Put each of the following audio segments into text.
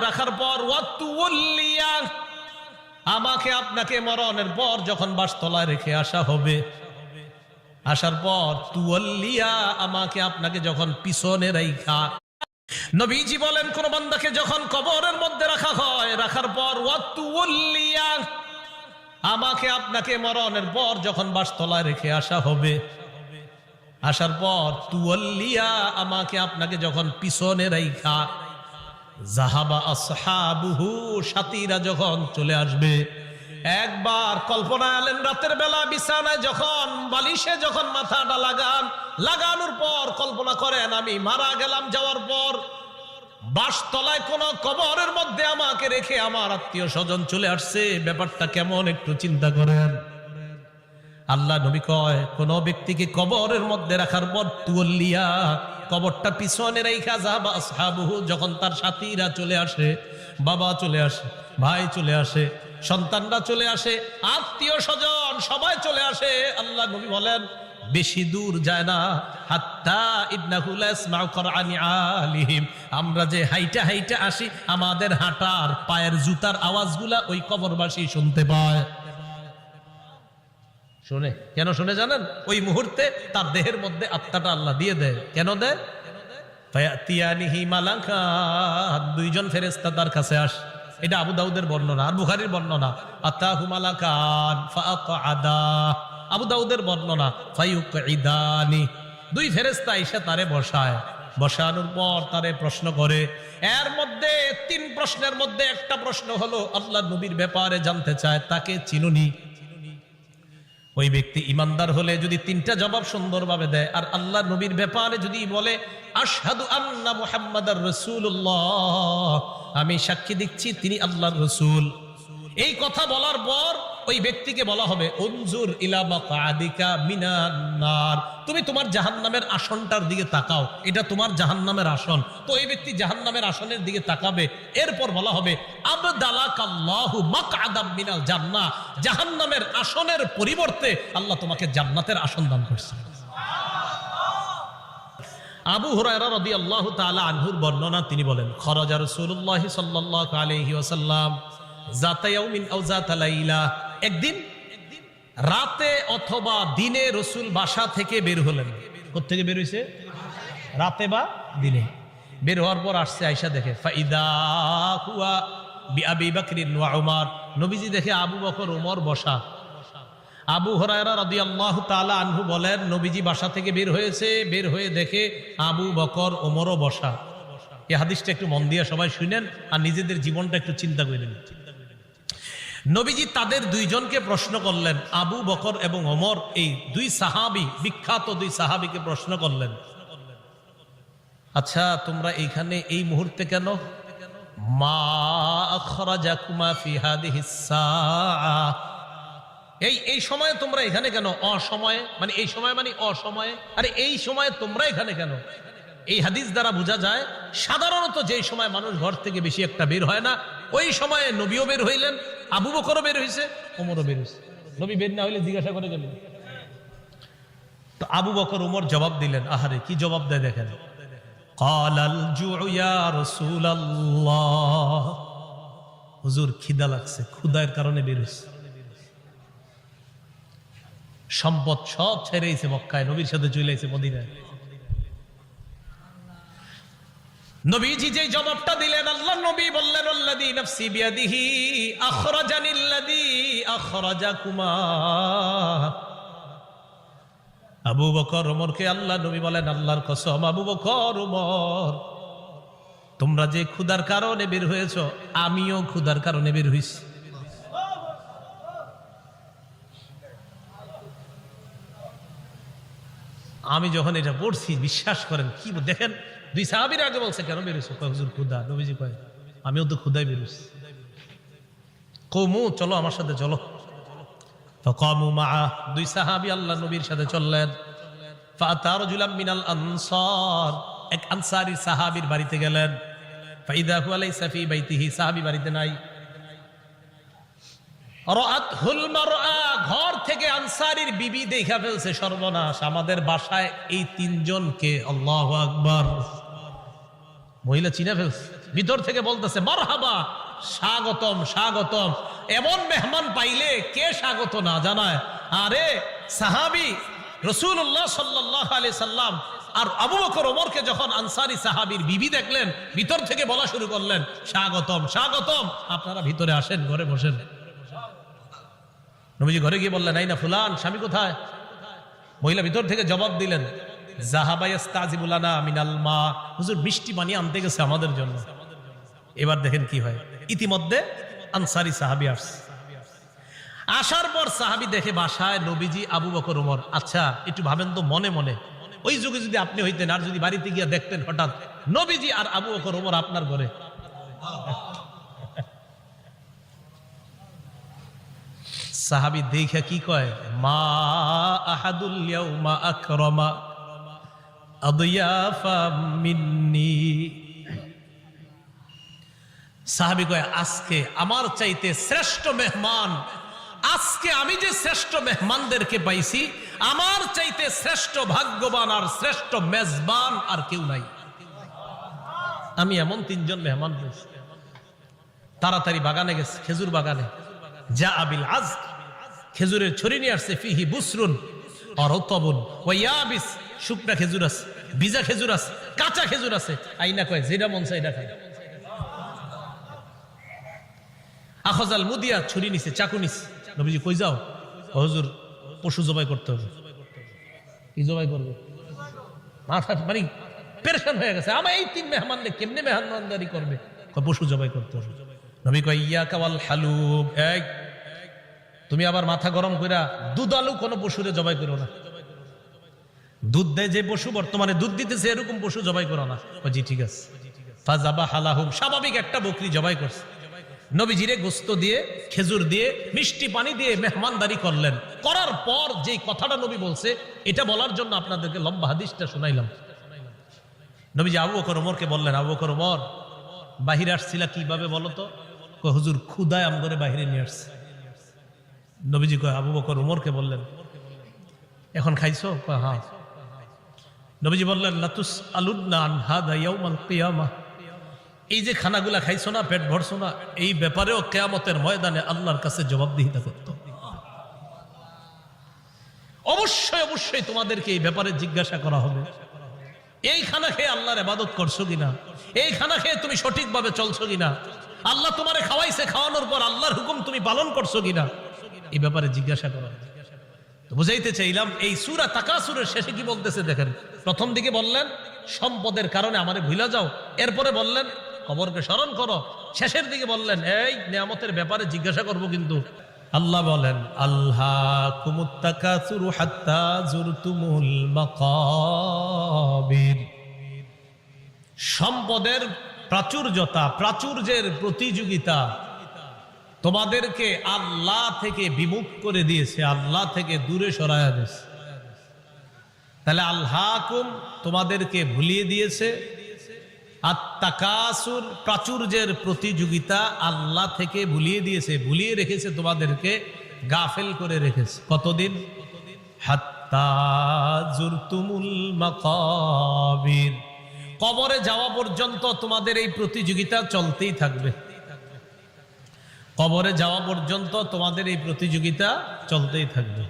রাখার পর ওয়াতুল্লিয়া, আমাকে আপনাকে মরণের পর যখন বাসতলায় রেখে আসা হবে, আসার পর তুওয়াল্লিয়া, আমাকে আপনাকে যখন পিছনে রাইখা। নবীজি বলেন কোন বান্দাকে যখন কবরের মধ্যে রাখা হয়, রাখার পর ওয়াতুল্লিয়া, আমাকে আপনাকে মরণের পর যখন বাসতলায় রেখে আসা হবে, আসার পর তুওয়াল্লিয়া, আমাকে আপনাকে যখন পিছনে রাইখা, যাহাবা আসহাবুহু, সাথীরা যখন চলে আসবে। একবার কল্পনা আলেন রাতের বেলা বিছানায় যখন বালিশে যখন মাথাটা লাগানোর পর কল্পনা করেন আমি মারা গেলাম, যাওয়ার পর বাসতলায় কোন কবরের মধ্যে আমাকে রেখে আমার আত্মীয় স্বজন চলে আসছে, ব্যাপারটা কেমন একটু চিন্তা করেন। আল্লাহ নবী কয় কোন ব্যক্তিকে কবরের মধ্যে রাখার পর তুওয়াল্লিয়া, কবরটা পিছনে রাইখা, যাহাবা আসহাবুহু, যখন তার সাথীরা চলে আসে, বাবা চলে আসে, ভাই চলে আসে, সন্তানরা চলে আসে, আত্মীয় স্বজন সবাই চলে আসে, আল্লাহ নবী বলেন বেশি দূর যায় না, হাত্তা ইন্নাহু লা ইয়াসমাউ কুরআনি আলিহিম, আমরা যে হাইটা হাইটা আসি, আমাদের হাঁটার পায়ের জুতার আওয়াজগুলা ওই কবরবাসী শুনতে পায়। শুনে কেন শুনে জানেন? ওই মুহূর্তে তার দেহের মধ্যে আত্মাটা আল্লাহ দিয়ে দেয়। কেন দেয়? ফায়াতিয়ানিহি মালাকান, দুইজন ফেরেশতা তার কাছে আসে। এটা আবু দাউদের বর্ণনা আর বুখারীর বর্ণনা। আতাহু মালাকান ফাআকআদা, আবু দাউদের বর্ণনা ফায়ুকঈদানি, দুই ফেরেশতা এসে তারে বসায়, বসানোর পর তারে প্রশ্ন করে। এর মধ্যে তিন প্রশ্নের মধ্যে একটা প্রশ্ন হলো আল্লাহ নবীর ব্যাপারে জানতে চায়, তাকে চিনুনি? ওই ব্যক্তি ইমানদার হলে যদি তিনটা জবাব সুন্দরভাবে দেয়, আর আল্লাহ নবীর ব্যাপারে যদি বলে আশহাদু আন্না মুহাম্মাদার রাসূলুল্লাহ, আমি সাক্ষী দিচ্ছি তিনি আল্লাহর রাসূল, এই কথা বলার পর ওই ব্যক্তিকে বলা হবে উনজুর ইলা মাকআদিকা মিনান নার, তুমি তোমার জাহান্নামের আসনটার দিকে তাকাও, এটা তোমার জাহান্নামের আসন। তো এই ব্যক্তি জাহান্নামের আসনের দিকে তাকাবে। এরপর বলা হবে আবদালাকাল্লাহু মাকআদাম মিনাল জান্নাহ, জাহান্নামের আসনের পরিবর্তে আল্লাহ তোমাকে জান্নাতের আসন দান করছেন। আবু হুরায়রা রাদিয়াল্লাহু তাআলা আনহুর বর্ণনা, তিনি বলেন খরাজা রাসূলুল্লাহ সাল্লাল্লাহু আলাইহি ওয়াসাল্লাম যাতা ইয়াউমিন আও যাতা লাইলা, একদিন রাতে অথবা দিনে রাসূল বাসা থেকে বের হলেন। কোথা থেকে বের হইছে? রাতে বা দিনে। বের হওয়ার পর আসছে, আয়েশা দেখে ফাইদা হুয়া বিআবি বকর ওয়া উমর, নবীজি দেখে আবু বকর ওমর বসা। আবু হুরায়রা রাদিয়াল্লাহু তাআলা আনহু বলেন নবীজি বাসা থেকে বের হয়েছে, বের হয়ে দেখে আবু বকর ওমরও বসা। এই হাদিসটা একটু মন দিয়ে সবাই শুনেন আর নিজেদের জীবনটা একটু চিন্তা করে নিন। নবীজি তাদের দুইজনকে প্রশ্ন করলেন, আবু বকর এবং ওমর, এই দুই সাহাবী, বিখ্যাত দুই সাহাবীকে প্রশ্ন করলেন, আচ্ছা তোমরা এইখানে এই মুহূর্তে কেন? মা আখরাজাকুমা ফি হাদিহিস সাআ, এই সময়ে তোমরা এখানে কেন? অসময়ে মানে এই সময় মানে অসময়ে, আরে এই সময়ে তোমরা এখানে কেন? এই হাদিস দ্বারা বোঝা যায় সাধারণত যে সময় মানুষ ঘর থেকে বেশি একটা বের হয় না, ওই সময়ে নবীও বের হইলেন, আবু বকরও বের হইছে, ওমরও বের হইছে। নবী বের না হইলে জিজ্ঞাসা করে গেলেন। তো আবু বকর ওমর জবাব দিলেন, আহারে কি জবাব দেয় দেখেন, ক্বালাল জুউ ইয়া রাসূলুল্লাহ, হুজুর খিদা লাগছে, ক্ষুধার কারণে বের হইছে। সম্পদ সব ছেড়ে এসে মক্কায় নবীর সাথে চলে এসে মদিনায়। নবীজি যে জবাবটা দিলেন, আল্লাহ নবী বললেন আল্লাযী নাফসি বিয়াদিহি আখরাজানিল্লাযী আখরাজাকুমা। আবু বকর ওমরকে আল্লাহ নবী বলেন, আল্লাহর কসম আবু বকর ওমর, তোমরা যে ক্ষুধার কারণে বের হয়েছ, আমিও ক্ষুধার কারণে বের হইছি। আমি যখন এটা পড়ছি বিশ্বাস করেন কি দেখেন, দুই সাহাবীর আগে বলছে কেন বেরোছো? হুজুর ক্ষুধা। নবীজি কয় আমিও তো ক্ষুধায় বেরোছি। কওমু চলো আমার সাথে চলো। ফাকামু মাআ, দুই সাহাবী আল্লাহ নবীর সাথে চললেন। ফাআতা রাজুলাম মিনাল আনসার, এক আনসারী সাহাবীর বাড়িতে গেলেন। ফাইদা হুয়া লাইসা ফি বাইতিহি, সাহাবী বাড়িতে নাই। রাআতহুল মারআ, ঘর থেকে আনসারীর বিবি দেখা ফেলছে, সর্বনাশ, আমাদের বাসায় এই তিনজনকে, আল্লাহু আকবার, মহিলা চিনা ফেলছে। ভিতর থেকে বলতেছে মারহাবা, স্বাগতম স্বাগতম। এমন মেহমান পাইলে কে স্বাগত না জানায়? আরে সাহাবী রাসূলুল্লাহ সাল্লাল্লাহু আলাইহি সাল্লাম আর আবু বকর ওমরকে যখন আনসারী সাহাবীর বিবি দেখলেন, ভিতর থেকে বলা শুরু করলেন স্বাগতম স্বাগতম, আপনারা ভিতরে আসেন, ঘরে বসেন। নবীজি ঘরে গিয়ে বললেন আইনা ফুলান, স্বামী কোথায়? মহিলা ভিতর থেকে জবাব দিলেন যাহাবা ইস্তাজিবু লানা মিনাল মা, হুজুর বৃষ্টি পানি আনতে গেছে আমাদের জন্য। এবার দেখেন কি হয়, ইতিমধ্যে আনসারী সাহাবী আসছে। আসার পর সাহাবী দেখে বাসায় নবীজি, আবু বকর ওমর। আচ্ছা একটু ভাবেন তো মনে মনে, ওই যুগে যদি আপনি হইতেন আর যদি বাড়িতে গিয়ে দেখতেন হঠাৎ নবীজি আর আবু বকর ওমর আপনার ঘরে, সাহাবী দেখে কি কয়, মা আহাদুল ইয়াউমা আকরামা আদিয়াফা মিন্নি। সাহাবী কয় আজকে আমার চাইতে শ্রেষ্ঠ মেহমান, আজকে আমি যে শ্রেষ্ঠ মেহমানদেরকে পাইছি, আমার চাইতে শ্রেষ্ঠ ভাগ্যবান আর শ্রেষ্ঠ মেজবান আর কেউ নাই। আমি এমন তিনজন মেহমান পেয়েছি। তাড়াতাড়ি বাগানে গেছে, খেজুর বাগানে। যা আবিল আজ, খেজুরের ছড়ি নিয়ে আসছে। ফিহি বুসরুন আর রতবুন ওয়া ইয়াবিস, শুকনা খেজুর আছে, ভিজা খেজুর আছে, কাঁচা খেজুর আছে। আইনা কয় যেটা মন চায় এটা খায়। আখজাল মুদিয়া, ছুরি নিছে, চাকু নিছে। নবীজি কই যাও? হুজুর পশু জবাই করতে হবে। কি জবাই করবে? মাথা মানে পেরেশান হয়ে গেছে। আমার এই তিন মেহমানকে কেমনে মেহমানদারি করবে? পশু জবাই করতে হবে। নবী কয় ইয়াকা ওয়াল হালুব, এই তুমি আবার মাথা গরম কইরা দুধ আলু কোন পশুরে জবাই করো না। দুধ দেয় যে পশু, বর্তমানে দুধ দিতেছে এরকম পশু জবাই করো না। জি ঠিক আছে। ফাজাবা হালাহুম, স্বাভাবিক একটা বকরি জবাই করছে। নবীজিরে গোস্ত দিয়ে, খেজুর দিয়ে, মিষ্টি পানি দিয়ে মেহমানদারি করলেন। করার পর যে কথাটা নবী বলছে, এটা বলার জন্য আপনাদেরকে লম্বা হাদিসটা শোনাইলাম। নবীজি আবু বকর ওমরকে বললেন, আবু বকর ওমর বাহিরে আসছিলা কিভাবে বলো তো? হুজুর ক্ষুধায় আম করে বাহিরে নিয়ে আসছে। নবীজি কয় আবু বকর ওমরকে বললেন এখন খাইছো? হ্যাঁ। নবীজি বললেন লাতুস আলুদনা আন হাদা ইয়াউমাল কিয়ামাহ, এই যে খানাগুলা খাইছো না, পেট ভরছো না, এই ব্যাপারেও কিয়ামতের ময়দানে আল্লাহর কাছে জবাবদিহিতা করতে হবে। অবশ্যই অবশ্যই তোমাদেরকে এই ব্যাপারে জিজ্ঞাসা করা হবে। এই খানা খেয়ে আল্লাহর ইবাদত করছো কিনা? এই খানা খেয়ে তুমি সঠিকভাবে চলছো কিনা? আল্লাহ তোমারে খাওয়াইছে, খাওয়ানোর পর আল্লাহর হুকুম তুমি পালন করছো কিনা? এই ব্যাপারে জিজ্ঞাসা করা হবে। তো বুঝাইতে চাইলাম, এই সূরা তাকাসুরের শেষে কি বলতেছে দেখেন। প্রথম দিকে বললেন সম্পদের কারণে আমারে ভুলে যাও, এরপরে বললেন কবরকে স্মরণ করো, শেষের দিকে বললেন এই নিয়ামতের ব্যাপারে জিজ্ঞাসা করব। কিন্তু আল্লাহ বলেন আল্লাহকুমুত তাকাসুরু হাত্তা যুরতুমুল মাকাবির, সম্পদের প্রাচুর্যতা, প্রাচুর্যের প্রতিযোগিতা তোমাদেরকে আল্লাহ থেকে বিমুখ করে দিয়েছে, আল্লাহ থেকে দূরে সরায়া দিয়েছে। তাহলে আল্লাহকুম তোমাদেরকে ভুলিয়ে দিয়েছে, আত-তাকাসুর প্রাচুর্যের প্রতিযোগিতা আল্লাহ থেকে ভুলিয়ে দিয়েছে, ভুলিয়ে রেখেছে তোমাদেরকে, গাফেল করে রেখেছে। কতদিন? হাত্তা যুরতুমুল মাকাবির, কবরে যাওয়া পর্যন্ত তোমাদের এই প্রতিযোগিতা চলতেই থাকবে। কবরে যাওয়া পর্যন্ত তোমাদের এই প্রতিযোগিতা চলতেই থাকবে।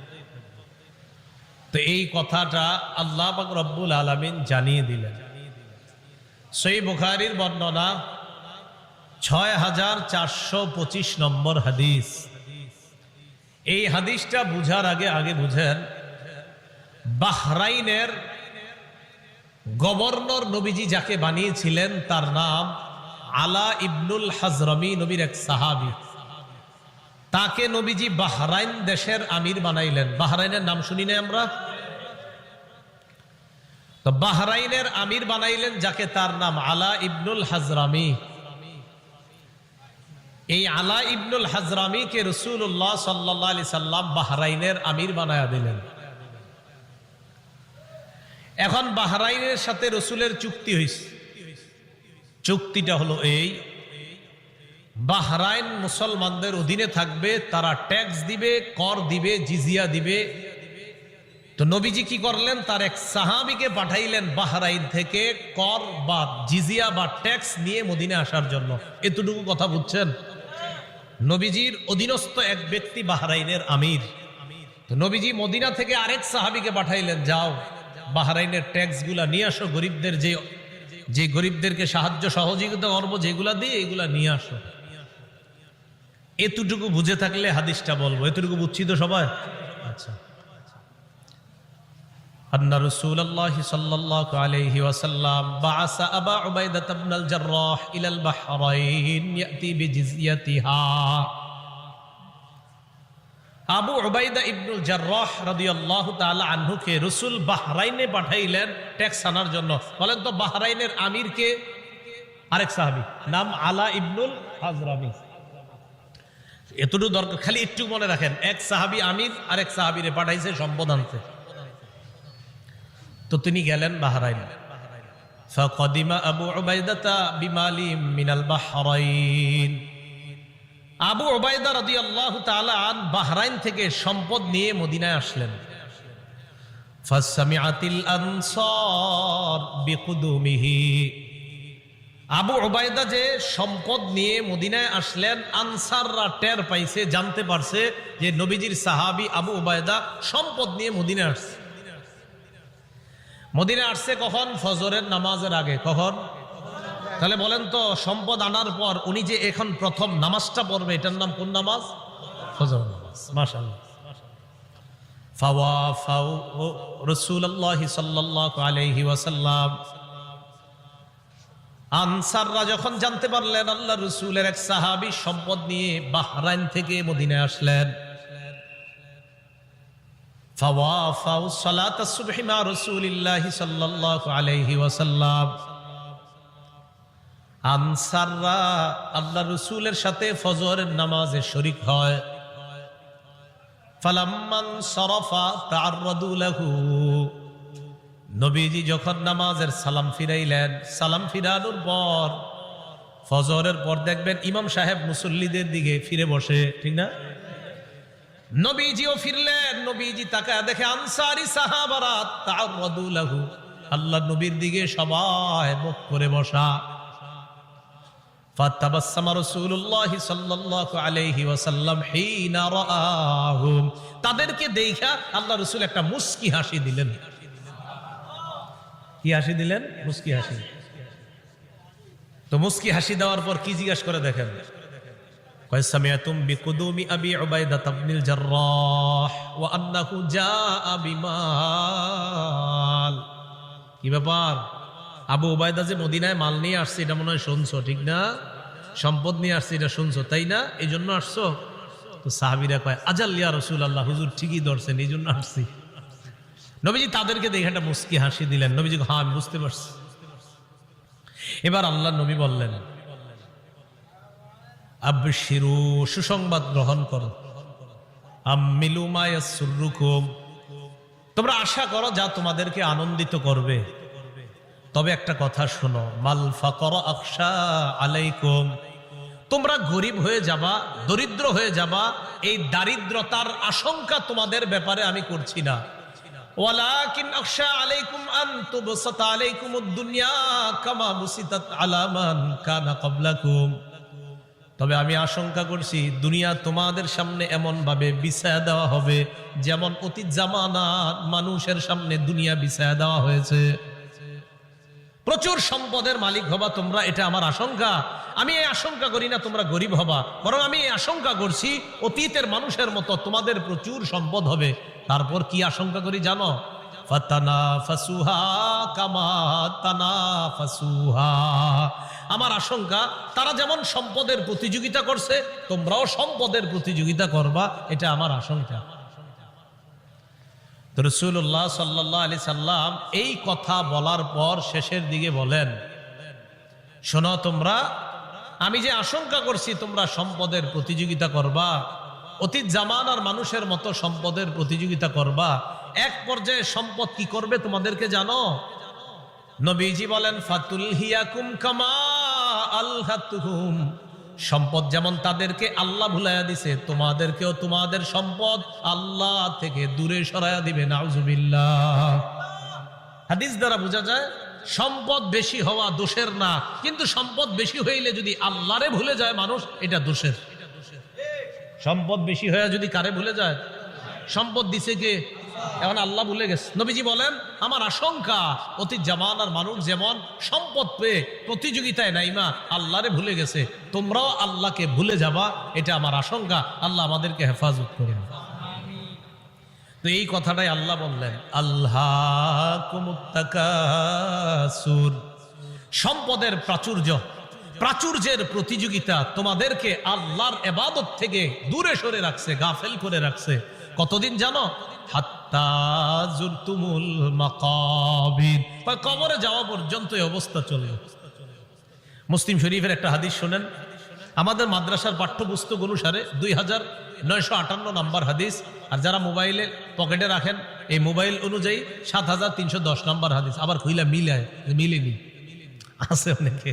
তো এই কথাটা আল্লাহ পাক রব্বুল আলামিন জানিয়ে দিলেন। সহিহ বুখারীর বর্ণনা ৬৪২৫ নম্বর হাদিস। এই হাদিসটা বুঝার আগে বুঝেন, বাহরাইনের গভর্নর নবীজি যাকে বানিয়েছিলেন তার নাম আলা ইবনুল হাজরামি, নবীর এক সাহাবী। তাকে নবীজি বাহরাইন দেশের আমির বানাইলেন। বাহরাইনের নাম শুনি না আমরা? তো বাহরাইনের আমির বানাইলেন যাকে, তার নাম আলা ইবনুল হাজরামি। এই আলা ইবনুল হাজরামিকে রাসূলুল্লাহ সাল্লাল্লাহু আলাইহি সাল্লাম বাহরাইনের আমির বানায়া দিলেন। এখন বাহরাইনের সাথে রাসূলের চুক্তি হয়েছে। চুক্তিটা হলো এই, বাহরাইন মুসলমানদের অধীনে থাকবে, তারা ট্যাক্স দিবে, কর দিবে, জিজিয়া দিবে, তো নবীজি কি করলেন, তার এক সাহাবীকে পাঠাইলেন বাহরাইন থেকে কর বা জিজিয়া বা ট্যাক্স নিয়ে মদিনা আসার জন্য। এতটুকু কথা বুঝছেন? নবীজির অধীনস্থ এক ব্যক্তি বাহরাইনের আমির। তো নবীজি মদিনা থেকে আরেক সাহাবীকে পাঠাইলেন, যাও বাহরাইনের ট্যাক্স গুলা নিয়ে আসো, গরিবদের যে গরিবদেরকে সাহায্য সহযোগিতা করবো যেগুলা দিয়ে এগুলা নিয়ে আসো। এতটুকু বুঝে থাকলে হাদিসটা বলবো। এতটুকু বুঝছি তো সবাই? আচ্ছা। আন্না রাসূলুল্লাহ সাল্লাল্লাহু আলাইহি ওয়াসাল্লাম বাআসা আবা উবাইদা ইবনুল জাররাহ ইলাল বাহরাইন ইয়াতি বিজিজিয়াতিহা। আবু উবাইদা ইবনুল জাররাহ রাদিয়াল্লাহু তাআলা আনহুকে রাসূল বাহরাইনে পাঠাইলেন ট্যাক্স আনার জন্য। বলেন তো বাহরাইনের আমির কে? আরেক সাহাবী, নাম আলা ইবনুল হাজরামি। এতটুকু দরকার, খালি একটু মনে রাখেন, এক সাহাবী আমির, আরেক সাহাবীরে পাঠাইছে সম্পদ আনতে। তো তিনি গেলেন বাহরাইন। ফাকাদিমা আবু উবাইদাতা বিমালিম মিনাল বাহরাইন। আবু উবাইদা রাদিয়াল্লাহু তাআলা আন বাহরাইন থেকে সম্পদ নিয়ে মদিনায় আসলেন। ফাসামিআতিল আনসার বিকুদুমিহি। আবু উবাইদা যে সম্পদ নিয়ে মদিনায় আসলেন, আনসাররা টের পাইছে, জানতে পারছে যে নবীজির সাহাবী আবু উবাইদা সম্পদ নিয়ে মদিনায় আসছে। মদিনায় আসছে কখন? ফজরের নামাজের আগে। কখন? তাহলে বলেন তো, সম্পদ আনার পর উনি যে এখন প্রথম নামাজটা পড়বে, এটার নাম কোন নামাজ? ফজর নামাজ। মাশাআল্লাহ। ফাওয়াফাউ রাসূলুল্লাহ সাল্লাল্লাহু আলাইহি ওয়াসাল্লাম। আনসাররা যখন জানতে পারলেন আল্লাহ রাসূলের এক সাহাবী সম্পদ নিয়ে বাহরাইন থেকে মদিনায় আসলেন, ফাওয়াফাউ সালাতাস সুবহি মা রাসূলিল্লাহ সাল্লাল্লাহু আলাইহি ওয়াসাল্লাম। আনসাররা আল্লাহ রাসূলের সাথে ফজরের নামাজে শরীক হয়। ফালাম্মান সারাফা তাআররাদু লাহু। নবীজি যখন নামাজের সালাম ফিরাইলেন, সালাম ফিরানোর পর ফজরের পর দেখবেন ইমাম সাহেব মুসল্লিদের দিকে ফিরে বসে, ঠিক না? নবীজিও ফিরলেন। নবীজি তাকায় দেখে আনসারী সাহাবারা তাআররাদু লাহু, আল্লাহ নবীর দিকে সবাই মুখ করে বসা। ফাতাবাসসামা রাসূলুল্লাহ সাল্লাল্লাহু আলাইহি ওয়াসাল্লাম হিনা রাআহুম। তাদেরকে দেখা আল্লাহ রাসূল একটা মুস্কি হাসি দিলেন। কি হাসি দিলেন? মুস্কি হাসি। তো মুস্কি হাসি দেওয়ার পর কি জিজ্ঞাসা করে দেখেন, কয় সামিআতুম বিকুদুমি আবি উবাইদা ইবনুল জাররাহ ওয়া আন্নাহু জাআ বিমাল। কি ব্যাপার? আবু উবাইদা যে মদিনায় মাল নিয়ে আসছে এটা মনে হয় শুনছো, ঠিক না? সম্পদ নিয়ে আসছে এটা শুনছো, তাই না? এই জন্য আসছো? তো সাহাবীরা কয় আজাল ইয়া রাসূলুল্লাহ, হুজুর ঠিকই ধরছেন, এই জন্য আসছি। নবীজি তাদেরকে দেখে একটা মুস্কি হাসি দিলেন। নবীজি হ্যাঁ আমি বুঝতে পারছি। এবার আল্লাহ নবী বললেন, আবশিরু, সুসংবাদ গ্রহণ করো, আম্মিলু মা ইয়াসুররুকুম, তোমরা আশা করো যা তোমাদেরকে আনন্দিত করবে। তবে একটা কথা শোনো, মাল ফাকর আখশা আলাইকুম, তোমরা গরিব হয়ে যাবা, দরিদ্র হয়ে যাবা, এই দারিদ্রতার আশঙ্কা তোমাদের ব্যাপারে আমি করছি না। ওয়ালাকিন আখশা আলাইকুম আন তুবসাতা আলাইকুমুদ দুনিয়া কামা বুসিতাত আলা মান কানা ক্বাবলাকুম, তবে আমি আশঙ্কা করছি দুনিয়া তোমাদের সামনে এমন ভাবে বিছায়া দেওয়া হবে যেমন অতীত জামানার মানুষের সামনে দুনিয়া বিছায়া দেওয়া হয়েছে। প্রচুর সম্পদের মালিক হবা তোমরা, এটা আমার আশঙ্কা। আমি এই আশঙ্কা করি না তোমরা গরিব হবা, বরং আমি এই আশঙ্কা করছি অতীতের মানুষের মতো তোমাদের প্রচুর সম্পদ হবে। তারপর কি আশঙ্কা করি জানো? ফাতানাফাসুহা কামা তানাফাসুহা, আমার আশঙ্কা তারা যেমন সম্পদের প্রতিযোগিতা করছে তোমরাও সম্পদের প্রতিযোগিতা করবা, এটা আমার আশঙ্কা। তো রাসূলুল্লাহ সাল্লাল্লাহু আলাইহি সাল্লাম এই কথা বলার পর শেষের দিকে বলেন, শোনো তোমরা, আমি যে আশঙ্কা করছি তোমরা সম্পদের প্রতিযোগিতা করবা, অতীত জামানার মানুষের মতো সম্পদের প্রতিযোগিতা করবা, এক পর্যায়ে সম্পদ কি করবে তোমাদেরকে জানো? নবীজি বলেন, ফাতুলহিয়াকুম কামা আলহাতুহুম সম্পদ যেমন তাদেরকে আল্লাহ ভুলাইয়া দিছে, তোমাদেরকেও তোমাদের সম্পদ আল্লাহ থেকে দূরে সরাইয়া দিবে। নাউজুবিল্লাহ। হাদিস দ্বারা বোঝা যায় সম্পদ বেশি হওয়া দোষের না, কিন্তু সম্পদ বেশি হইলে যদি আল্লাহরে ভুলে যায় মানুষ, এটা দোষের। সম্পদ বেশি হয়ে যদি কারে ভুলে যায়? সম্পদ দিছে কে? এখন আল্লাহ ভুলে গেছে। নবীজি বলেন, আমার আশঙ্কা অতীত জামানার মানুষ যেমন সম্পদ পেয়ে প্রতিযোগিতায় নাইমা আল্লাহরে ভুলে গেছে, তোমরাও আল্লাহকে ভুলে যাবা, এটা আমার আশঙ্কা। আল্লাহ আমাদেরকে হেফাজত করেন। তো এই কথাটাই আল্লাহ বললেন, আল্লাহকুমুত তাকাসুর, সম্পদের প্রাচুর্যের প্রতিযোগিতা তোমাদেরকে আল্লাহর ইবাদত থেকে দূরে সরে রাখছে, গাফেল করে রাখছে। কতদিন জানো? হাত্তা যুরতুমুল মাকাবির, কবরে যাওয়া পর্যন্ত এই অবস্থা চলবে। মুসলিম শরীফের একটা হাদিস শোনেন, আমাদের মাদ্রাসার পাঠ্যপুস্তক অনুসারে 2958 নম্বর হাদিস, আর যারা মোবাইলে পকেটে রাখেন এই মোবাইল অনুযায়ী 7310 নম্বর হাদিস। আবার কইলা মিলেনি আছে অনেকে।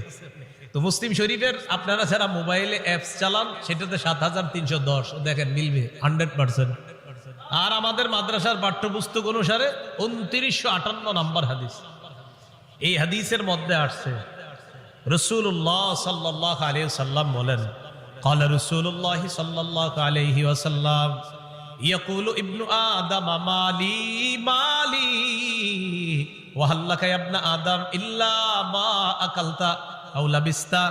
তো মুসলিম শরীফের আপনারা যারা মোবাইলে অ্যাপস চালান সেটাতে 7310 দেখেন মিলবে 100%। আর আমাদের মাদ্রাসার পাঠ্যপুস্তক অনুসারে 2958 নম্বর হাদিস। এই হাদিসের মধ্যে আসছে রাসূলুল্লাহ সাল্লাল্লাহু আলাইহি ওয়াসাল্লাম বলেন, ক্বালা রাসূলুল্লাহ সাল্লাল্লাহু আলাইহি ওয়াসাল্লাম, ইয়াকুলু ইবনু আদম মালি মালি ওয়া হাল্লাকা ইয়া ইবনা আদম ইল্লা মা আকালতা আও লাবিস্তা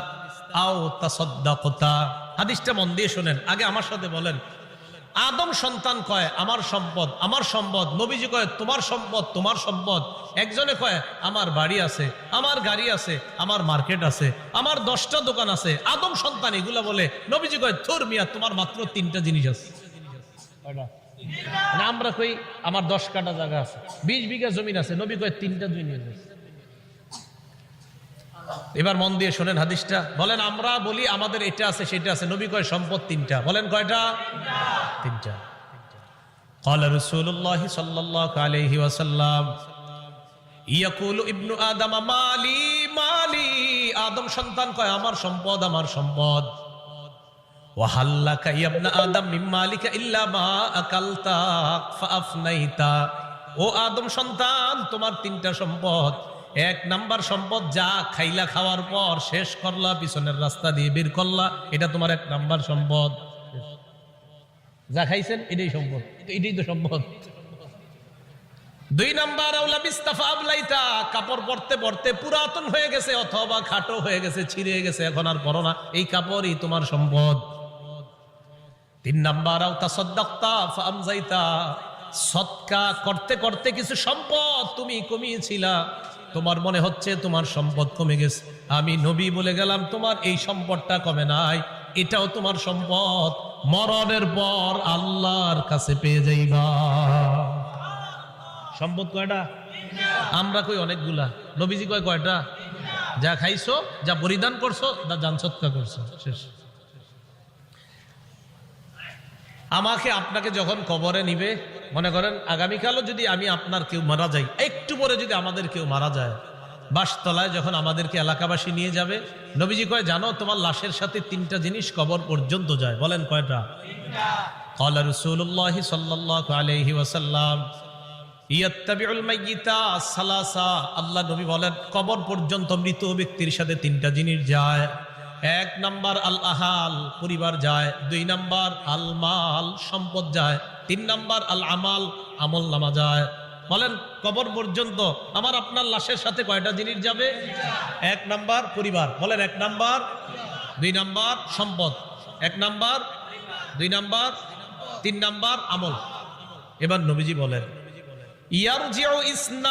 আও তাসাদদাকতা। হাদিসটা মন দিয়ে শুনেন, আগে আমার সাথে বলেন। আদম সন্তান কয় আমার সম্পদ, আমার সম্পদ। নবীজি কয় তোমার সম্পদ, তোমার সম্পদ। একজনে কয় আমার বাড়ি আছে, আমার গাড়ি আছে, আমার মার্কেট আছে, আমার 10টা দোকান আছে। আদম সন্তান এগুলা বলে। নবীজি কয় থুর মিয়া, তোমার মাত্র 3টা জিনিস আছে। না আমরা কই আমার 10 কাঠা জায়গা আছে, 20 বিঘা জমিন আছে। নবী কয় 3টা জিনিস আছে। এবার মন দিয়ে শোনেন হাদিসটা। বলেন আমরা বলি আমাদের এটা আছে সেটা আছে, নবী কয় সম্পদ 3টা। বলেন কয়টা? 3টা। قال رسول الله صلى الله عليه وسلم يقول ابن آدم مالي مالي, আদম সন্তান কয় আমার সম্পদ, আমার সম্পদ। وهل لك يا ابن آدم من مالك إلا ما أكلت فأفنيت, ও আদম সন্তান তোমার 3টা সম্পদ। 1 নাম্বার সম্পদ যা খাইলা, খাওয়ার পর শেষ করলা, পিছনের রাস্তা দিয়ে বের করলা, এটা তোমার 1 নাম্বার সম্পদ। যা খাইছেন এটাই সম্পদ, এটাই তো সম্পদ। 2 নাম্বার আওলা বিস্তাফা আবলাইতা, কাপড় পরতে পরতে পুরাতন হয়ে গেছে অথবা খাটো হয়ে গেছে, ছিঁড়ে গেছে, এখন আর পরো না, এই কাপড়ই তোমার সম্পদ। 3 নাম্বার আও তাসাদদাকতা ফাআমজাইতা, সদকা করতে করতে কিছু সম্পদ তুমি কমিয়েছিলা, তোমার মনে হচ্ছে তোমার সম্পদ কমে গেছে, আমি নবী বলে গেলাম তোমার এই সম্পদটা কমে নাই, এটাও তোমার সম্পদ, মরণের পর আল্লাহর কাছে পেয়ে যাইবা। সম্পদ কয়টা? আমরা কই অনেকগুলা, নবীজি কয় কয়টা? যা খাইছো, যা পরিধান করছো, যা জান সৎকা করছো, শেষ। আমাকে আপনাকে যখন কবরে নিবে, মনে করেন আগামীকালও যদি আমি আপনার কেউ মারা যাই, একটু পরে যদি আমাদের কেউ মারা যায়, বাসতলায় যখন আমাদেরকে এলাকাবাসী নিয়ে যাবে, নবীজি কয় জানো তোমার লাশের সাথে 3টা জিনিস কবর পর্যন্ত যায়। বলেন কয়টা? 3টা। ক্বালা রাসূলুল্লাহ সাল্লাল্লাহু আলাইহি ওয়াসাল্লাম ইয়াত্তাবিউল মাইয়িতা সালাসা, আল্লাহ নবী বলেন কবর পর্যন্ত মৃত ব্যক্তির সাথে 3টা জিনিস যায়। 1 নাম্বার আল আহাল, পরিবার যায়। 2 নাম্বার আল মাল, সম্পদ যায়। 3 নাম্বার আল আমাল, আমল নামা যায়। বলেন কবর পর্যন্ত আমার আপনার লাশের সাথে কয়টা জিনিস যাবে? 1 নাম্বার পরিবার, বলেন 1 নাম্বার, 2 নাম্বার সম্পদ, 1 নাম্বার, 2 নাম্বার, 3 নাম্বার আমল। এবার নবীজি বলেন ইয়ারজিউ ইসনান,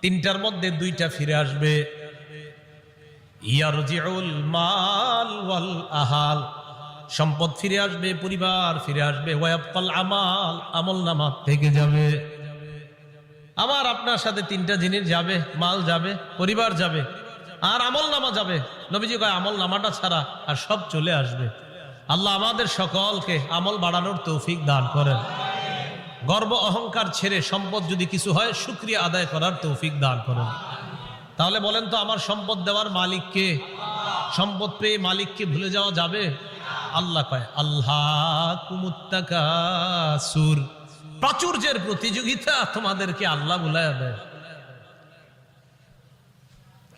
3টার মধ্যে 2টা ফিরে আসবে। ইয়ারজিউল মাল ওয়াল আহাল, সম্পদ ফিরে আসবে, পরিবার ফিরে আসবে। ওয়ায়াবকাল আমাল, আমল নামা থেকে যাবে। আমার আপনার সাথে 3টা জিনিস যাবে, মাল যাবে, পরিবার যাবে, আর আমল নামা যাবে। নবীজি কয় আমল নামাটা ছাড়া আর সব চলে আসবে। আল্লাহ আমাদের সকলকে আমল বাড়ানোর তৌফিক দান করেন। গর্ব অহংকার ছেড়ে সম্পদ যদি কিছু হয় শুকরিয়া আদায় করার তৌফিক দান করেন। তাহলে বলেন তো আমার সম্পদ দেওয়ার মালিক কে? সম্পদ পেয়ে মালিককে ভুলে যাওয়া যাবে? আল্লাহ কয় আল্লাহ কুমুত্তাকাসুর, প্রাচুর্যের প্রতিযোগিতা তোমাদেরকে আল্লাহ ভুলায়া দেয়।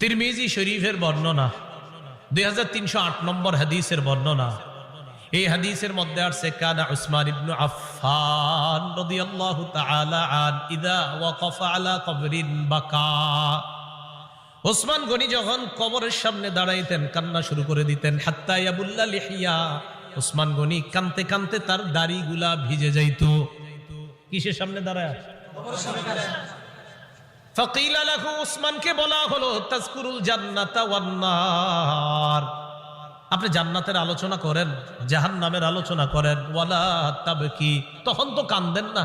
তিরমিজি শরীফের বর্ণনা, 2308 নম্বর হাদিসের বর্ণনা। এই হাদিসের মধ্যে আসছে কানা উসমান ইবনে আফফান রাদিয়াল্লাহু তাআলা আন ইযা ওয়াকাফা আলা কবরিন বাকা। ওসমান গনি যখন কবরের সামনে দাঁড়াইতেন কান্না শুরু করে দিতেন। হাত্তা ইয়াবুল্লা লিহিয়া, ওসমান গনি কানতে কানতে তার দাড়িগুলা ভিজে যাইতো। কিসের সামনে দাঁড়ায়? কবরের সামনে। ফাকিলা লাহু, ওসমানকে বলা হলো তাজকুরুল জান্নাতা ওয়ান নার, আপনি জান্নাতের আলোচনা করেন, জাহান্নামের আলোচনা করেন। ওয়ালা তাবকি, তখন তো কান্দেন না।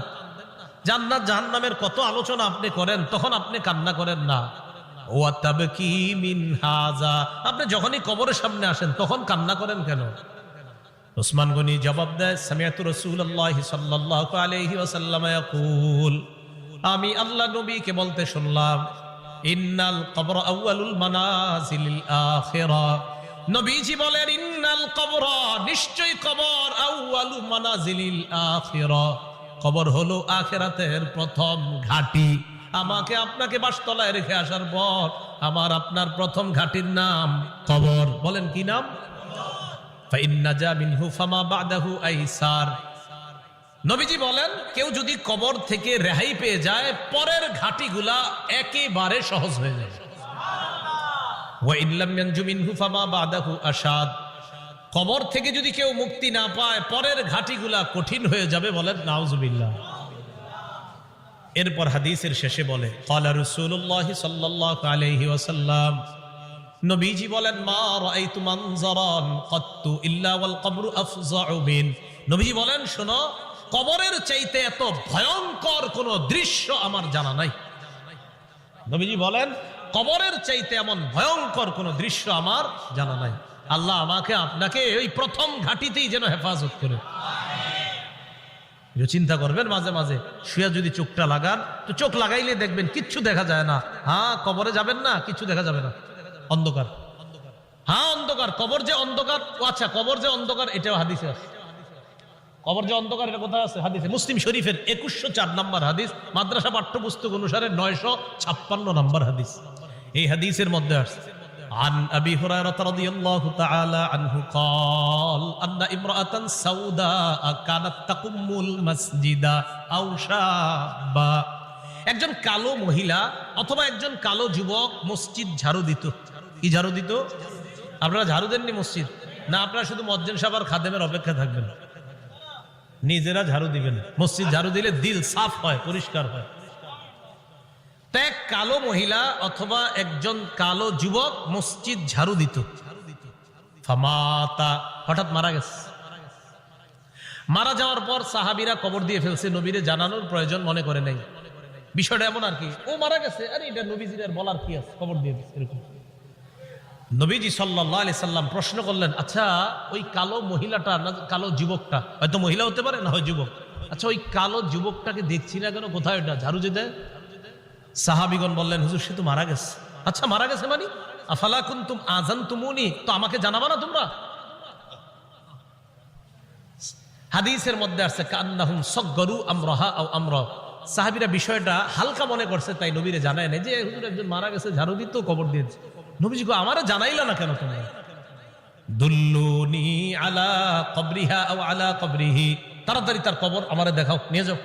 জান্নাত জাহান্নামের কত আলোচনা আপনি করেন, তখন আপনি কান্না করেন না। ওয়া তাবকি মিন হাযা, আপনি যখনই কবরের সামনে আসেন তখন কান্না করেন কেন? ওসমান গনি জবাব দেয় সামিআতু রাসূলুল্লাহি সাল্লাল্লাহু আলাইহি ওয়াসাল্লাম ইয়াকুল, আমি আল্লাহ নবীকে বলতে শুনলাম, ইন্নাল কবর আউয়ালুল মানাজিলিল আখিরাহ। নবীজি বলেন ইন্নাল কবর, নিশ্চয় কবর, আউয়ালু মানাজিলিল আখিরাহ, কবর হলো আখিরাতের প্রথম ঘাঁটি। আমাকে আপনাকে বাসতলায় রেখে আসার পর আমার আপনার প্রথম ঘাঁটির নাম কবর। বলেন কি নাম? ফাইন্নাজা মিনহু ফামা বাদাহু আইসার। নবীজি বলেন কেউ যদি কবর থেকে রেহাই পেয়ে যায়, পরের ঘাটিগুলা একেবারে সহজ হয়ে যায়। ওয়া ইল্লাম ইয়ানজু মিনহু ফামা বাদাহু আশাদ, কবর থেকে যদি কেউ মুক্তি না পায়, পরের ঘাটিগুলা কঠিন হয়ে যাবে। বলেন নাউজুবিল্লাহ। এরপর হাদিসের শেষে বলে ক্বালা রাসূলুল্লাহি সাল্লাল্লাহু আলাইহি ওয়াসাল্লাম, নবীজি বলেন মা রাআইতু মানজারান কাত্তু ইল্লা ওয়াল কবরু আফযাউ মিন। নবীজি বলেন শোনো, কবরের চাইতে এত ভয়ঙ্কর কোন দৃশ্য আমার জানা নাই। নবীজি বলেন কবরের চাইতে এমন ভয়ঙ্কর কোন দৃশ্য আমার জানা নাই। আল্লাহ আমাকে আপনাকে ওই প্রথম ঘাটিতেই যেন হেফাজত করে। চিন্তা করবেন মাঝে মাঝে শুয়ে যদি চোখটা লাগান, তো চোখ লাগাইলে দেখবেন কিচ্ছু দেখা যায় না। হ্যাঁ, কবরে যাবেন না, কিছু দেখা যাবে না, অন্ধকার। হ্যাঁ অন্ধকার, কবর যে অন্ধকার। ও আচ্ছা, কবর যে অন্ধকার এটাও হাদিসে আছে। কবর যে অন্ধকার এটা কোথায় আছে? হাদিসে। মুসলিম শরীফের 2104 নম্বর হাদিস, মাদ্রাসা পাঠ্যপুস্তক অনুসারে 956 নম্বর হাদিস। এই হাদিসের মধ্যে আসছে عن أبي هريرة رضي الله تعالى عنه قال أن امرأة سوداء كانت تقم المسجد أو شابا, একজন কালো মহিলা অথবা একজন কালো যুবক মসজিদ ঝাড়ু দিত। কি ঝাড়ু দিত? আপনারা ঝাড়ু দেননি মসজিদ? না, আপনারা শুধু মুয়াজ্জিন সাহেব আর খাদেমের অপেক্ষা থাকবেন, নিজেরা ঝাড়ু দিবেন। মসজিদ ঝাড়ু দিলে দিল সাফ হয়, পরিষ্কার হয়। এক কালো মহিলা অথবা একজন কালো যুবক মসজিদ ঝাড়ু দিত। ফামাতা, হঠাৎ মারা গেছে। মারা যাওয়ার পর সাহাবীরা কবর দিয়ে ফেলছে, নবীরে জানানোর প্রয়োজন মনে করে নাই। বিষয়টা এমন আর কি, ও মারা গেছে, আরে এটা নবীজির আর বলার কি আছে, কবর দিয়ে দিচ্ছে এরকম। নবীজি সাল্লাল্লাহু আলাইহি সাল্লাম প্রশ্ন করলেন, আচ্ছা ওই কালো মহিলাটা না কালো যুবকটা, হয়তো মহিলা হতে পারে না হয় যুবক, আচ্ছা ওই কালো যুবকটাকে দেখছি না কেন, কোথায় ওটা ঝাড়ু যে দেয়? সাহাবীগণ বললেন, হুজুর সে তো মারা গেছে। আচ্ছা মারা গেছে মানে? আফালা কুনতুম আযানতুমুনি, তো আমাকে জানাবা না তোমরা? হাদিসের মধ্যে আছে কান্নাহুম সাগগারু আমরাহা আও আমরা, সাহাবীরা বিষয়টা হালকা মনে করছে, তাই নবীরে জানায় না যে হুজুর একজন মারা গেছে, ঝাড়ু দিত, কবর দিয়েছে। নবীজি কো আমারে জানাইলা না কেন তোমরা? দুল্লুনি আলা কবরিহা আও আলা কবরিহি, তাড়াতাড়ি তার কবর আমারে দেখাও, নিয়ে যাও।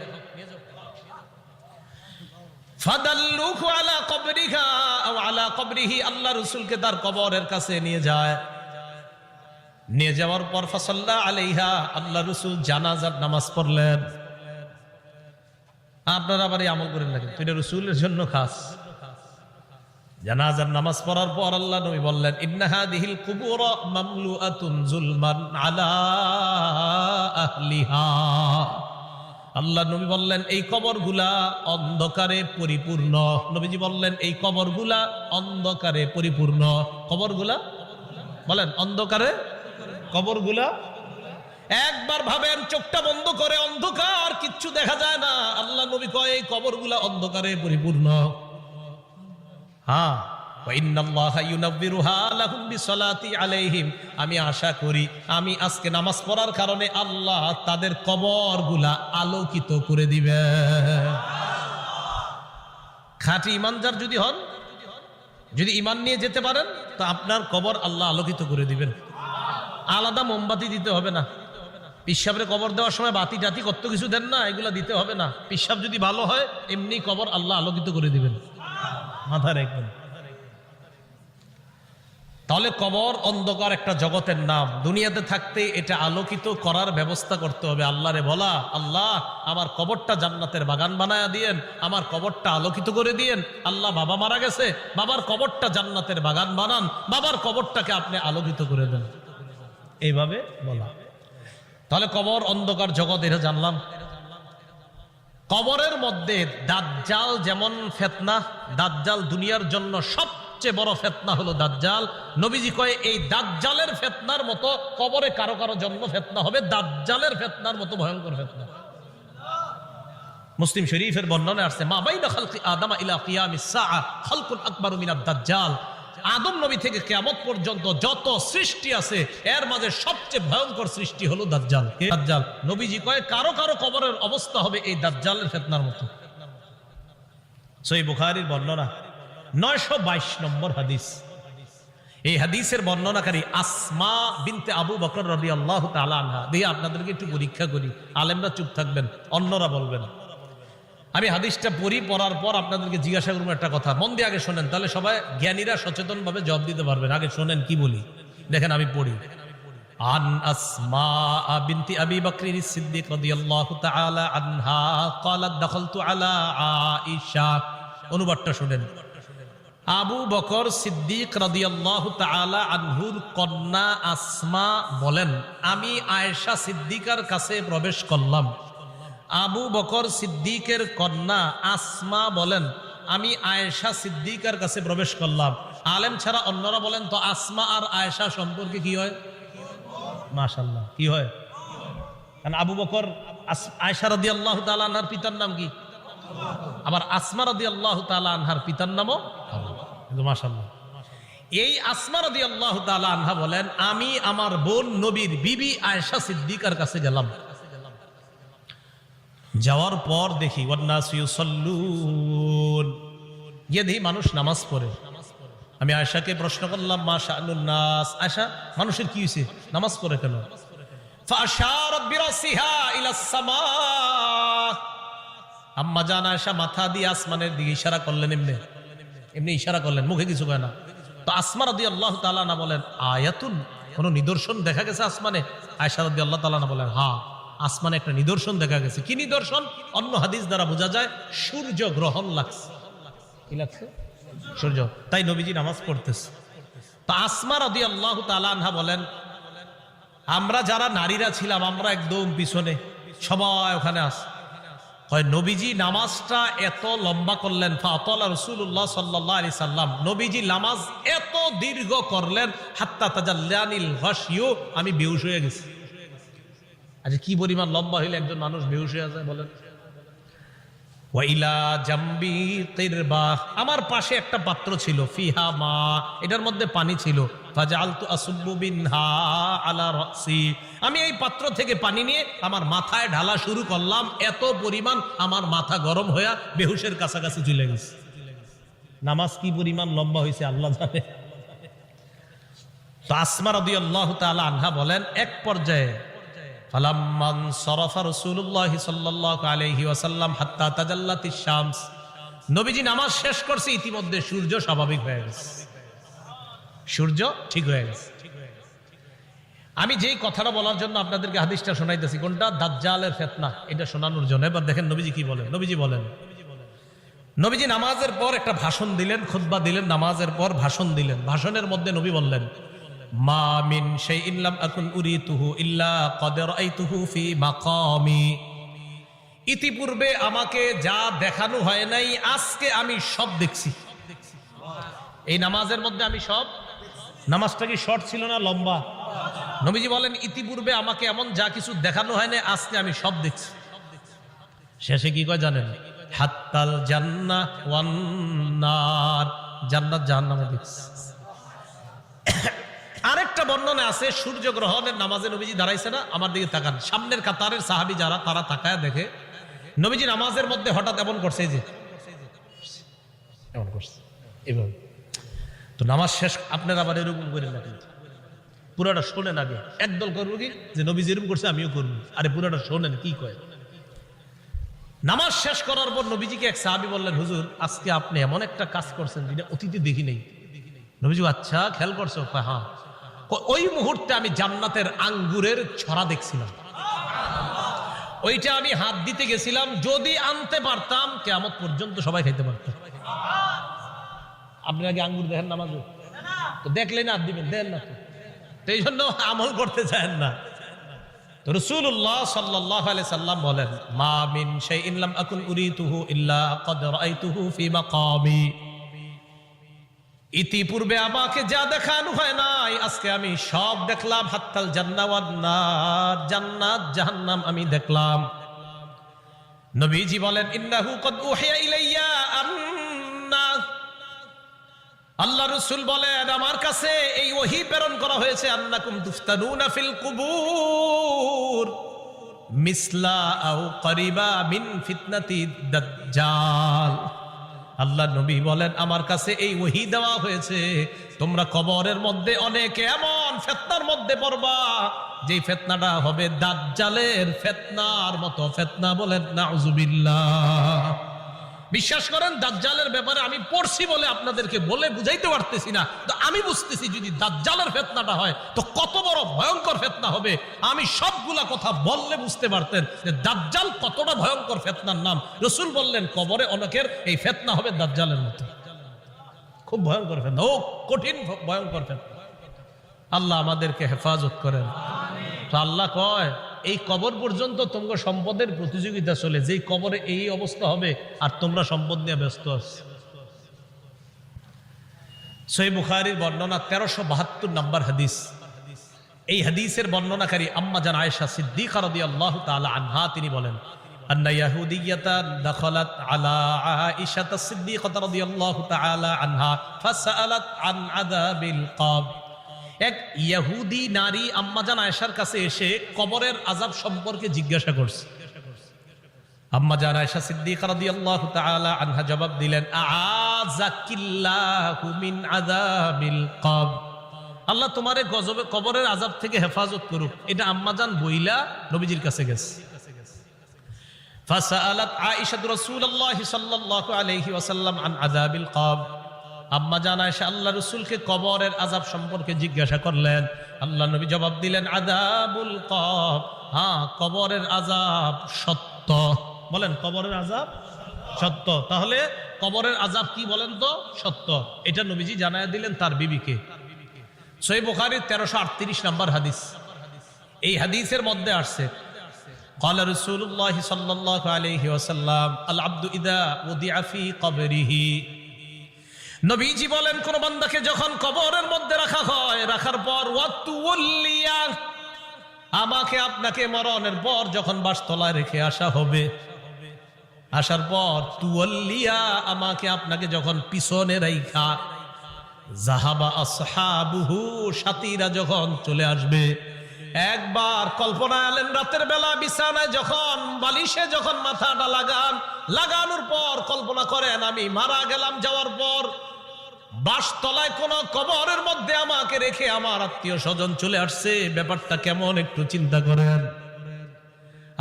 ফাদাল্লুহু আলা কবরিহা আও আলা কবরিহি, আল্লাহ রাসূলকে তার কবরের কাছে নিয়ে যায়। নিয়ে যাওয়ার পর ফাসাল্লা আলাইহা, আল্লাহ রাসূল জানাজার নামাজ পড়লেন। আপনারা আবার এই আমল করেন না, কিন্তু এটা রাসূলের জন্য খাস। জানাজার নামাজ পড়ার পর আল্লাহ নবী বললেন, ইন্না হাদিহিল কুবুর মামলুআতুন যুলমান আলা আহলিহা। আল্লাহ নবী বললেন এই কবরগুলা অন্ধকারে পরিপূর্ণ। নবীজি বললেন এই কবরগুলা অন্ধকারে পরিপূর্ণ। কবরগুলা বলেন অন্ধকারে, কবরগুলা একবার ভাবেন চোখটা বন্ধ করে, অন্ধকার, কিচ্ছু দেখা যায় না। আল্লাহ নবী কয় এই কবরগুলা অন্ধকারে পরিপূর্ণ। হ্যাঁ, আমি আশা করি আমি আজকে নামাজ পড়ার কারণে আল্লাহ তাদের কবরগুলা আলোকিত করে দিবে। খাঁটি ইমানদার যদি হন, যদি ইমান নিয়ে যেতে পারেন, তো আপনার কবর আল্লাহ আলোকিত করে দিবেন। আলাদা মোমবাতি দিতে হবে না। পিসাবের কবর দেওয়ার সময় বাতি টাতি কত কিছু দেন না, এগুলা দিতে হবে না। পিসাব যদি ভালো হয় এমনি কবর আল্লাহ আলোকিত করে দিবেন। মাথায় রাখবেন। তাহলে কবর অন্ধকার একটা জগতের নাম। দুনিয়াতে থাকতে এটা আলোকিত করার ব্যবস্থা করতে হবে। আল্লাহরে বলা, আল্লাহ আমার কবরটা জান্নাতের বাগান বানায়া দিয়েন, আমার কবরটা আলোকিত করে দিয়েন। আল্লাহ বাবা মারা গেছে, বাবার কবরটা জান্নাতের বাগান বানান, বাবার কবরটাকে আপনি আলোকিত করে দেন, এইভাবে বলা। তাহলে কবর অন্ধকার জগৎ, এটা জানলাম। কবরের মধ্যে দাজ্জাল যেমন ফিতনা, দাজ্জাল দুনিয়ার জন্য সবচেয়ে বড় ফিতনা হলো দাজ্জাল। নবীজি কয় এই দাজ্জালের ফিতনার মতো কবরে কারো কারো জন্ম ফিতনা হবে, দাজ্জালের ফিতনার মতো ভয়ঙ্কর ফিতনা। মুসলিম শরীফের বর্ণনা আসছে, মা বাইনা খালকি আদম ইলা কিয়ামিস সাআ খালকুন আকবারু মিনাদ দাজ্জাল। আদম নবী থেকে কিয়ামত পর্যন্ত যত সৃষ্টি আছে এর মাঝে সবচেয়ে ভয়ঙ্কর সৃষ্টি হলো দাজ্জাল। দাজ্জাল নবীজি কয় কারো কারো কবরের অবস্থা হবে এই দাজ্জালের ফিতনার মতো। সহিহ বুখারীর বর্ণনা 922 নম্বর হাদিস। এই হাদিসের বর্ণনাকারী আসমা বিনতে আবু বকর রাদিয়াল্লাহু তাআলা আনহা। দিয়ে আপনাদেরকে একটু পরীক্ষা করি, আলেমরা চুপ থাকবেন, অন্যরা বলবেন। আমি হাদিসটা পড়ার পর আপনাদেরকে জিজ্ঞাসা করবো একটা কথা, মন দিয়ে আগে শোনেন, তাহলে সবাই জ্ঞানীরা সচেতন ভাবে জবাব দিতে পারবেন। আগে শোনেন কি বলি, দেখেন আমি পড়ি। আন আসমা বিনতি আবি বকর সিদ্দিক রাদিয়াল্লাহু তাআলা আনহা ক্বালাত দাখালতু আলা আয়েশা। অনুবাদটা শুনেন। আবু বকর সিদ্দিক রাদিয়াল্লাহু তাআলা আনহুর কন্যা আসমা বলেন, আমি আয়েশা সিদ্দিকার কাছে প্রবেশ করলাম। আবু বকর সিদ্দিকের কন্যা আসমা বলেন, আমি আয়েশা সিদ্দিকার কাছে প্রবেশ করলাম। আলেম ছাড়া অন্যরা বলেন তো আসমা আর আয়েশা সম্পর্কে কি হয়? মাশাআল্লাহ, কি হয়? কারণ আবু বকর আয়েশা রাদিয়াল্লাহু তাআলা আনহার পিতার নাম কি? আবার আসমা রাদিয়াল্লাহু তাআলা আনহার পিতার নামও মাশাআল্লাহ। এই আসমা রাদিয়াল্লাহু তাআলা আনহা বলেন, আমি আমার বোন নবীর বিবি আয়েশা সিদ্দিকার কাছে গেলাম। যাওয়ার পর দেখি গিয়ে দেখি মানুষ নামাজ পড়ে। আমি আয়েশাকে প্রশ্ন করলাম, মা শাআনুন নাস, আয়েশা মানুষের কি হয়েছে, নামাজ পড়ে কেন? ফাআশারাত বিরাসিহা ইলাস সামা। আম্মা জান আয়েশা মাথা দিয়ে আসমানের দিকে ইশারা করলেন, এমনি ইশারা করলেন, মুখে কিছু কয় না। তো আসমা রাদিয়াল্লাহু তাআলা না বলেন, আয়াতুন, কোন নিদর্শন দেখা গেছে আসমানে? আয়েশা রাদিয়াল্লাহু তাআলা না বলেন, হ্যাঁ আসমানে একটা নিদর্শন দেখা গেছে। কি নিদর্শন? অন্য হাদিস দ্বারা বোঝা যায় সূর্য গ্রহণ লাগছে। কি লাগছে? সূর্য। তাই নবীজি নামাজ পড়তেছে। তো আসমা রাদিয়াল্লাহু তাআলা আনহা বলেন, আমরা যারা নারীরা ছিলাম আমরা একদম পিছনে, সবাই ওখানে আছে। হয় নবীজি নামাজটা এত লম্বা করলেন, ফাতালা রাসূলুল্লাহ সাল্লাল্লাহু আলাইহি সাল্লাম, নবীজি নামাজ এত দীর্ঘ করলেন, হাত্তা তাজাল্লানিল গাশিয়ু, আমি বেহুশ হয়ে গেছি। আচ্ছা কি পরিমাণ লম্বা হইলে একজন মানুষ বেহুশ হয়ে যায় বলেন? ওয়াইলা জাম্বি কিরবা, আমার পাশে একটা পাত্র ছিল, ফিহা মা, এটার মধ্যে পানি ছিল। ফাজালতু আসুব্বু বিনহা আলা রাসি, আমি এই পাত্র থেকে পানি নিয়ে আমার মাথায় ঢালা শুরু করলাম। এত পরিমাণ আমার মাথা গরম হয়ে বেহুশের কাছাকাছি চলে গেছে। নামাজ কি পরিমাণ লম্বা হয়েছে আল্লাহ জানে। তো আসমা রাদিয়াল্লাহু তাআলা আনহা বলেন, এক পর্যায়ে ফালাম্মান সরাফা রাসূলুল্লাহ সাল্লাল্লাহু আলাইহি ওয়াসাল্লাম হাত্তা তাজাল্লাতিশ শামস, নবীজি নামাজ শেষ করছে, ইতিমধ্যে সূর্য স্বাভাবিক হয়ে গেছে, সূর্য ঠিক হয়ে গেছে। আমি যেই কথাটা বলার জন্য আপনাদেরকে হাদিসটা শোনাইতেছি, কোনটা? দাজ্জালের ফিতনা, এটা শোনানোর জন্য। এবার দেখেন নবীজি কি বলেন। নবীজি বলেন, নবীজি নামাজের পর একটা ভাষণ দিলেন, খুতবা দিলেন, নামাজের পর ভাষণ দিলেন। ভাষণের মধ্যে নবী বললেন, মা মিন শাইইন লাম আকুন উরিতুহু ইল্লা ক্বাদ রাআইতুহু ফি মাকামি, ইতিপূর্বে আমাকে যা দেখানো হয় নাই আজকে আমি সব দেখছি। এই নামাজের মধ্যে আমি সব। নামাজটা কি শর্ট ছিল না লম্বা? নবীজি বলেন, ইতিপূর্বে আমাকে এমন যা কিছু দেখানো হয় না আজকে আমি সব দেখছি। শেষে কি কয় জানেন? হাত্তাল জান্নাহ ওয়ান নার, জান্নাত জাহান্নামও দেখছে। আরেকটা বর্ণনা আছে, সূর্য গ্রহণের নামাজে নবীজি দাঁড়াইছে না, আমার দিকে তাকান, সামনের কাতারের সাহাবী যারা তারা তাকায় দেখে নবীজি নামাজের মধ্যে হঠাৎ এমন করছে, যে এমন করছে এভাবে। তো নামাজ শেষ, আপনারা আবার এরকম করে না, পুরাটা শোনেন আগে। একদল করবো কি যে নবীজি এরকম করছে আমিও করবো, আরে পুরাটা শোনেন কি কয়। নামাজ শেষ করার পর নবীজিকে এক সাহাবী বললেন, হুজুর আজকে আপনি এমন একটা কাজ করছেন যেটা অতীতে দেখি নেই। নবীজি আচ্ছা খেয়াল করছো? হ্যাঁ। ওই মুহূর্তে আমি জান্নাতের আঙ্গুরের ছড়া দেখছিলাম, ওইটা আমি হাত দিতে গেছিলাম, যদি আনতে পারতাম কিয়ামত পর্যন্ত সবাই খাইতে পারতাম। আপনি আগে আঙ্গুর দেখেন নামাজে, তো দেখলেন হাত দিবেন, দেন না তো এই জন্য আমল করতে চান না। তো রাসূলুল্লাহ সাল্লাল্লাহু আলাইহি সাল্লাম বলেন, মা মিন শাইইন লাম আকুন উরিতুহু ইল্লা ক্বাদ রাআইতুহু ফি মাকামি। ইতিপূর্বে আমাকে যা দেখানো হয় নাই আজকে আমি সব দেখলাম। হাত্তাল জান্নাত ওয়ান নার, জান্নাত জাহান্নাম আমি দেখলাম। নবীজি বলেন, ইন্নাহু ক্বাদ উহিয়া ইলাইয়া আন্না, আল্লাহ রাসূল বলেন আমার কাছে এই ওহী প্রেরণ করা হয়েছে, আন্নাকুম তুফতানুনা ফিল কুবুর মিসলা আও করিবা মিন ফিতনাতি দাজ্জাল। আল্লাহ নবী বলেন আমার কাছে এই ওহী দেওয়া হয়েছে, তোমরা কবরের মধ্যে অনেকে এমন ফিতনার মধ্যে পড়বা যেই ফিতনাটা হবে দাজ্জালের ফিতনার মতো ফিতনা। বলেন নাউজুবিল্লাহ। বিশ্বাস করেন দাজ্জালের ব্যাপারে আমি পড়ছি বলে আপনাদেরকে বলে বুঝাইতে পারতেছি না, তো আমি বুঝতেছি যদি দাজ্জালের ফিতনাটা হয় তো কত বড় ভয়ঙ্কর ফিতনা হবে। আমি সবগুলা কথা বললে বুঝতে পারতেন যে দাজ্জাল কতটা ভয়ঙ্কর ফিতনার নাম। রাসূল বললেন কবরে অনেকের এই ফিতনা হবে দাজ্জালের মতো, খুব ভয়ঙ্কর ফিতনা, ও কঠিন ভয়ঙ্কর ফিতনা। আল্লাহ আমাদেরকে হেফাজত করেন। তো আল্লাহ কয় এই কবর পর্যন্ত তোমরা সম্পদের প্রতিযোগিতা চলে, যেই কবরে এই অবস্থা হবে আর তোমরা সম্পদ নিয়ে ব্যস্ত আছো। সহিহ বুখারীর বর্ণনা 1372 নম্বর হাদিস। এই হাদিসের বর্ণনাকারী আম্মা জান আয়েশা সিদ্দিকা রাদিয়াল্লাহু তাআলা আনহা, তিনি বলেন, আন্না ইয়াহুদিয়াতান দাখালাত আলা আয়েশা সিদ্দিকা রাদিয়াল্লাহু তাআলা আনহা ফাসাআলাত আন আযাবিল কবর। এক ইহুদি নারী আম্মাজান আয়েশার কাছে এসে কবরের আযাব সম্পর্কে জিজ্ঞাসা করছে। আম্মাজান আয়েশা সিদ্দিকা রাদিয়াল্লাহু তাআলা আনহা জবাব দিলেন, আযাকিল্লাহু মিন আযাবিল কবর, আল্লাহ তোমারে গজবে কবরের আযাব থেকে হেফাজত করুক। এটা আম্মাজান বইলা নবীজির কাছে গেছে। ফাসাআলাত আয়েশা রাসূলুল্লাহ সাল্লাল্লাহু আলাইহি ওয়াসাল্লাম আন আযাবিল কবর। আম্মা জান আয়েশা আল্লাহ রাসূলকে কবরের আযাব সম্পর্কে জিজ্ঞাসা করলেন। আল্লাহ নবী জবাব দিলেন, আযাবুল কবর, হ্যাঁ কবরের আযাব সত্য। বলেন কবরের আযাব সত্য। তাহলে কবরের আযাব কি বলেন তো? সত্য। এটা নবীজি জানায়া দিলেন তার বিবিকে। সহিহ বুখারীর 1338 নম্বর হাদিস। এই হাদিসের মধ্যে আসছে, قال رسول الله صلى الله عليه وسلم العبد اذا وضع في قبره। নবীজি বলেন কোন বান্দাকে যখন কবরের মধ্যে রাখা হয়, রাখার পর ওয়াতুল্লিয়া, আমাকে আপনাকে মরণের পর যখন বাসতলায় রেখে আসা হবে, আসার পর তুওয়াল্লিয়া, আমাকে আপনাকে যখন পিছনে রাইখা, যাহাবা আসহাবুহু, সাথীরা যখন চলে আসবে। একবার কল্পনা আলেন রাতের বেলা বিছানায় যখন বালিশে যখন মাথাটা লাগানোর পর কল্পনা করেন আমি মারা গেলাম, যাওয়ার পর বাসতলায় কোন কবরের মধ্যে আমাকে রেখে আমার আত্মীয় স্বজন চলে আসছে, ব্যাপারটা কেমন একটু চিন্তা করেন।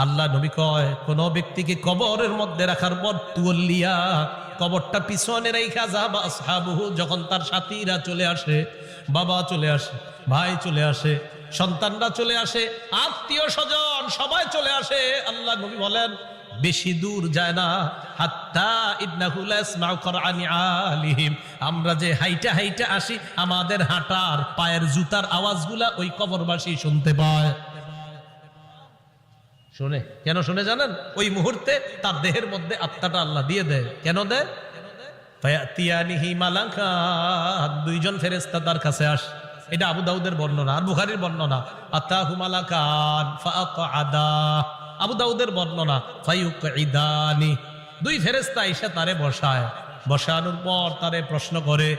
আল্লাহ নবী কয় কোন ব্যক্তিকে কবরের মধ্যে রাখার পর তুওয়াল্লিয়া, কবরটা পিছনে রাইখা, যাহাবা আসহাবুহু, যখন তার সাথীরা চলে আসে, বাবা চলে আসে, ভাই চলে আসে, সন্তানরা চলে আসে, আত্মীয় স্বজন সবাই চলে আসে, আল্লাহ নবী বলেন বেশি দূর যায় না, হাত্তা ইন্নাহু লা ইয়াসমাউ কুরআনি আলিহিম, আমরা যে হাইটা হাইটা আসি আমাদের হাঁটার পায়ের জুতার আওয়াজগুলা ওই কবরবাসী শুনতে পায়। শুনে কেন শুনে জানেন? ওই মুহূর্তে তার দেহের মধ্যে আত্মাটা আল্লাহ দিয়ে দেয়। কেন দেয়? ফায়াতিয়ানিহি মালাকান, দুইজন ফেরেশতা তার কাছে আসে। এটা আবু দাউদের বর্ণনা আর বুখারীর বর্ণনা। আতাহু মালাকান ফাআকআদা, আবু দাউদের বর্ণনা ফায়ুকঈদানি, দুই ফেরেশতা এসে তারে বসায়। বসানোর পর তারে প্রশ্ন করে।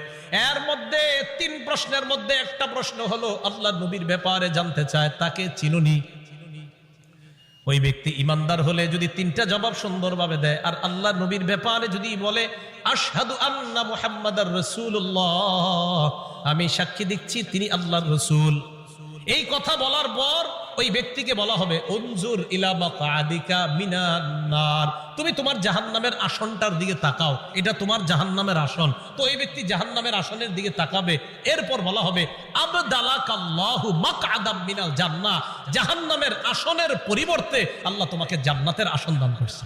এর মধ্যে 3 প্রশ্নের মধ্যে একটা প্রশ্ন হলো আল্লাহ নবীর ব্যাপারে জানতে চায়, তাকে চিনুনি? ওই ব্যক্তি ইমানদার হলে যদি 3টা জবাব সুন্দরভাবে দেয়, আর আল্লাহ নবীর ব্যাপারে যদি বলে আশহাদু আন্না মুহাম্মাদার রাসূলুল্লাহ, আমি সাক্ষী দিচ্ছি তিনি আল্লাহর রাসূল, এই কথা বলার পর ওই ব্যক্তিকে বলা হবে উনজুর ইলা মাকআদিকা মিনান নার, তুমি তোমার জাহান্নামের আসনটার দিকে তাকাও, এটা তোমার জাহান্নামের আসন। তো এই ব্যক্তি জাহান্নামের আসনের দিকে তাকাবে। এরপর বলা হবে আবদালাকাল্লাহু মাকআদাম মিনাল জান্নাহ, জাহান্নামের আসনের পরিবর্তে আল্লাহ তোমাকে জান্নাতের আসন দান করছে।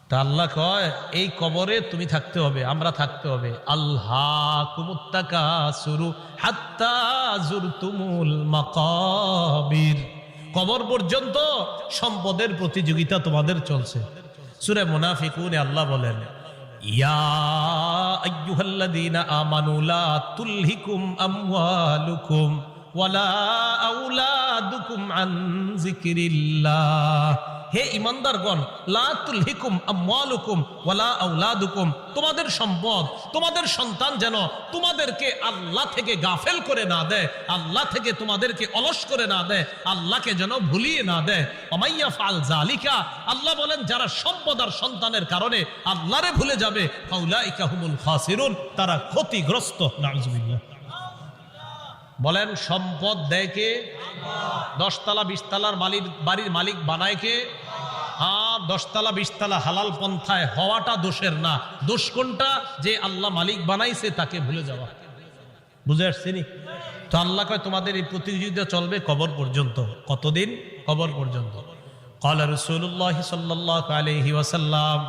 তা আল্লাহ কয় এই কবরে তুমি থাকতে হবে, আমরা থাকতে হবে। আল্লাহকুমুত তাকাসুরু হাত্তা যুরতুমুল মাকাবির, কবর পর্যন্ত সম্পদের প্রতিযোগিতা তোমাদের চলছে। সূরা মুনাফিকুনে আল্লাহ বলেন ইয়া আইয়ুহাল্লাযীনা আমানু লা তুলহিকুম আমওয়ালুকুম ওয়ালা আওলাদুকুম আন যিকরিল্লাহ, হে ঈমানদারগণ, লা তুলহিকুম আমওয়ালুকুম ওয়ালা আওলাদুকুম, তোমাদের সম্পদ, তোমাদের সন্তান যেন তোমাদেরকে আল্লাহ থেকে গাফেল করে না দেয়, আল্লাহ থেকে তোমাদেরকে অলস করে না দেয়, আল্লাহকে যেন ভুলিয়ে না দেয়। ওমাইয়া ফাল যালিকা, আল্লাহ বলেন যারা সম্পদ আর সন্তানের কারণে আল্লাহরে ভুলে যাবে, ফাউলাইকা হুমুল খাসিরুন, তারা ক্ষতিগ্রস্ত। নাউযুবিল্লাহ। বলেন সম্পদ দেয় কে? 10 তলা 20 তলার বাড়ির মালিক বানায় কে? হ্যাঁ, 10 তলা 20 তলা হালাল পন্থায় হওয়াটা দোষের না, দোষ কোনটা? যে আল্লাহ মালিক বানাইছে তাকে ভুলে যাওয়া। বুঝে আসছে নি? তো আল্লাহ কয় তোমাদের এই প্রতিযোগিতা চলবে কবর পর্যন্ত। কতদিন? কবর পর্যন্ত। ক্বালা রাসূলুল্লাহ সাল্লাল্লাহু আলাইহি ওয়াসাল্লাম,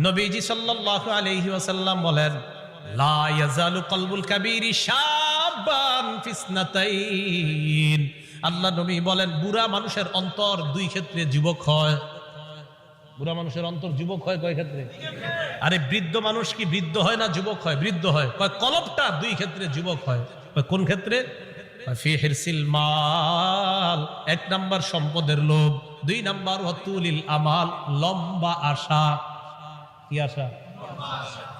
নবীজি সাল্লাল্লাহু আলাইহি ওয়াসাল্লাম বলেন লা ইয়াজালু কলবুল কাবীরি শাবান ফিসনাতাইন, আল্লাহ নবী বলেন বুড়া মানুষের অন্তর 2 ক্ষেত্রে যুবক হয়। বুড়া মানুষের অন্তর যুবক হয় কয় ক্ষেত্রে? আরে বৃদ্ধ মানুষ কি বৃদ্ধ হয় না যুবক হয়? বৃদ্ধ হয়। কয় কলবটা 2 ক্ষেত্রে যুবক হয়। কোন ক্ষেত্রে? ফি হিরসিল মাল, 1 নাম্বার সম্পদের লোভ, 2 নাম্বার ওয়াতুলিল আমাল, লম্বা আশা। কি আশা?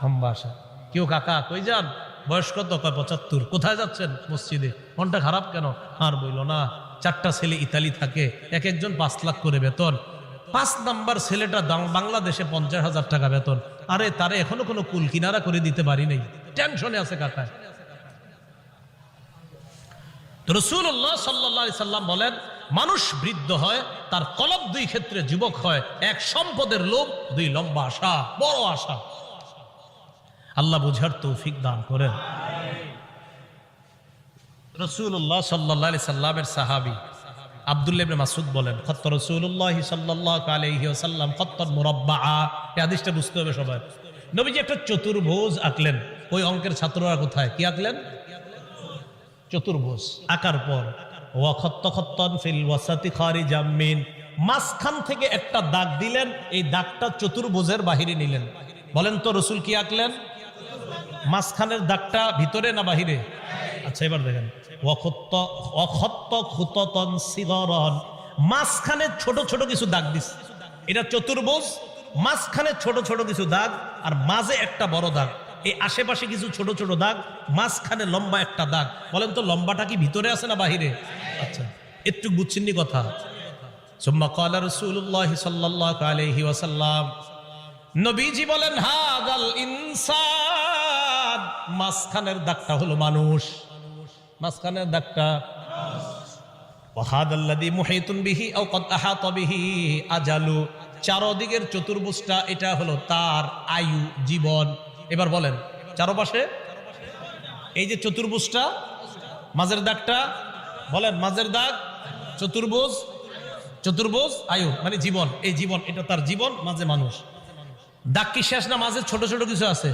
লম্বা আশা। কেউ কাকা কই যান? বয়স কত? কয় 75। কোথায় যাচ্ছেন? মসজিদে। মনটা খারাপ কেন? আর বইল না, 4টা ছেলে ইতালি থাকে, এক একজন 5 লাখ করে বেতন। 5 নাম্বার ছেলেটা বাংলাদেশে 50,000 টাকা বেতন। আরে তারে এখনো কোনো কুল কিনারা করে দিতে পারি নাই, টেনশনে আছে কাকা। রাসূলুল্লাহ সাল্লাল্লাহু আলাইহি সাল্লাম বলেন মানুষ বৃদ্ধ হয়, তার কলব 2 ক্ষেত্রে যুবক হয়। 1 সম্পদের লোভ, 2 লম্বা আশা, বড় আশা। আল্লাহ বুঝার তৌফিক দান করেন। রাসূলুল্লাহ সাল্লাল্লাহু আলাইহি সাল্লামের সাহাবী আব্দুল্লাহ ইবনে মাসউদ বলেন খত্ত রাসূলুল্লাহ সাল্লাল্লাহু আলাইহি ওয়াসাল্লাম খত্তান মুরাব্বাআ, এই হাদিসটা বুঝতে হবে সবাই। নবীজি একটা চতুর্ভুজ আঁকলেন। ওই অঙ্কের ছাত্ররা কোথায়? কি আঁকলেন? চতুর্ভুজ আঁকার পর ওয়া খত্ত খত্তান ফিল ওয়াসাতি খারিজাম মিন, মাঝখান থেকে একটা দাগ দিলেন, এই দাগটা চতুর্ভুজের বাহিরে নিলেন। বলেন তো রাসূল কি আঁকলেন? মাঝখানের দাগটা ভিতরে না বাহিরে? আচ্ছা এবার দেখেন মাঝখানে ছোট ছোট কিছু দাগ দিস, এটা চতুর্ভুজ, মাঝখানে ছোট ছোট কিছু দাগ, আর মাঝে একটা বড় দাগ, এই আশেপাশে কিছু ছোট ছোট দাগ, মাঝখানে লম্বা একটা দাগ। বলেন তো লম্বাটা কি ভিতরে আছে না বাহিরে? আচ্ছা একটু বুঝছেননি কথা। সুম্মা ক্বালা রাসূলুল্লাহ সাল্লাল্লাহু আলাইহি ওয়াসাল্লাম, নবীজি বলেন হাদাল ইনসান, মাঝখানের দাগটা হলো মানুষ, মাঝখানের দাগটা। ওয়াহাদাল্লাযী মুহিতুন বিহি আও ক্বাদ আহাতা বিহি আজালু, চারদিকের চতুর্ভুজটা এটা হলো তার আয়ু, জীবন। এবার বলেন চারপাশে এই যে চতুর্ভুজটা, মাঝের দাগটা, বলেন মাঝের দাগ চতুর্ভুজ, চতুর্ভুজ আয়ু মানে জীবন, এই জীবন এটা তার জীবন, মাঝে মানুষ। দাগ কি শেষ না? মাঝে ছোট ছোট কিছু আছে,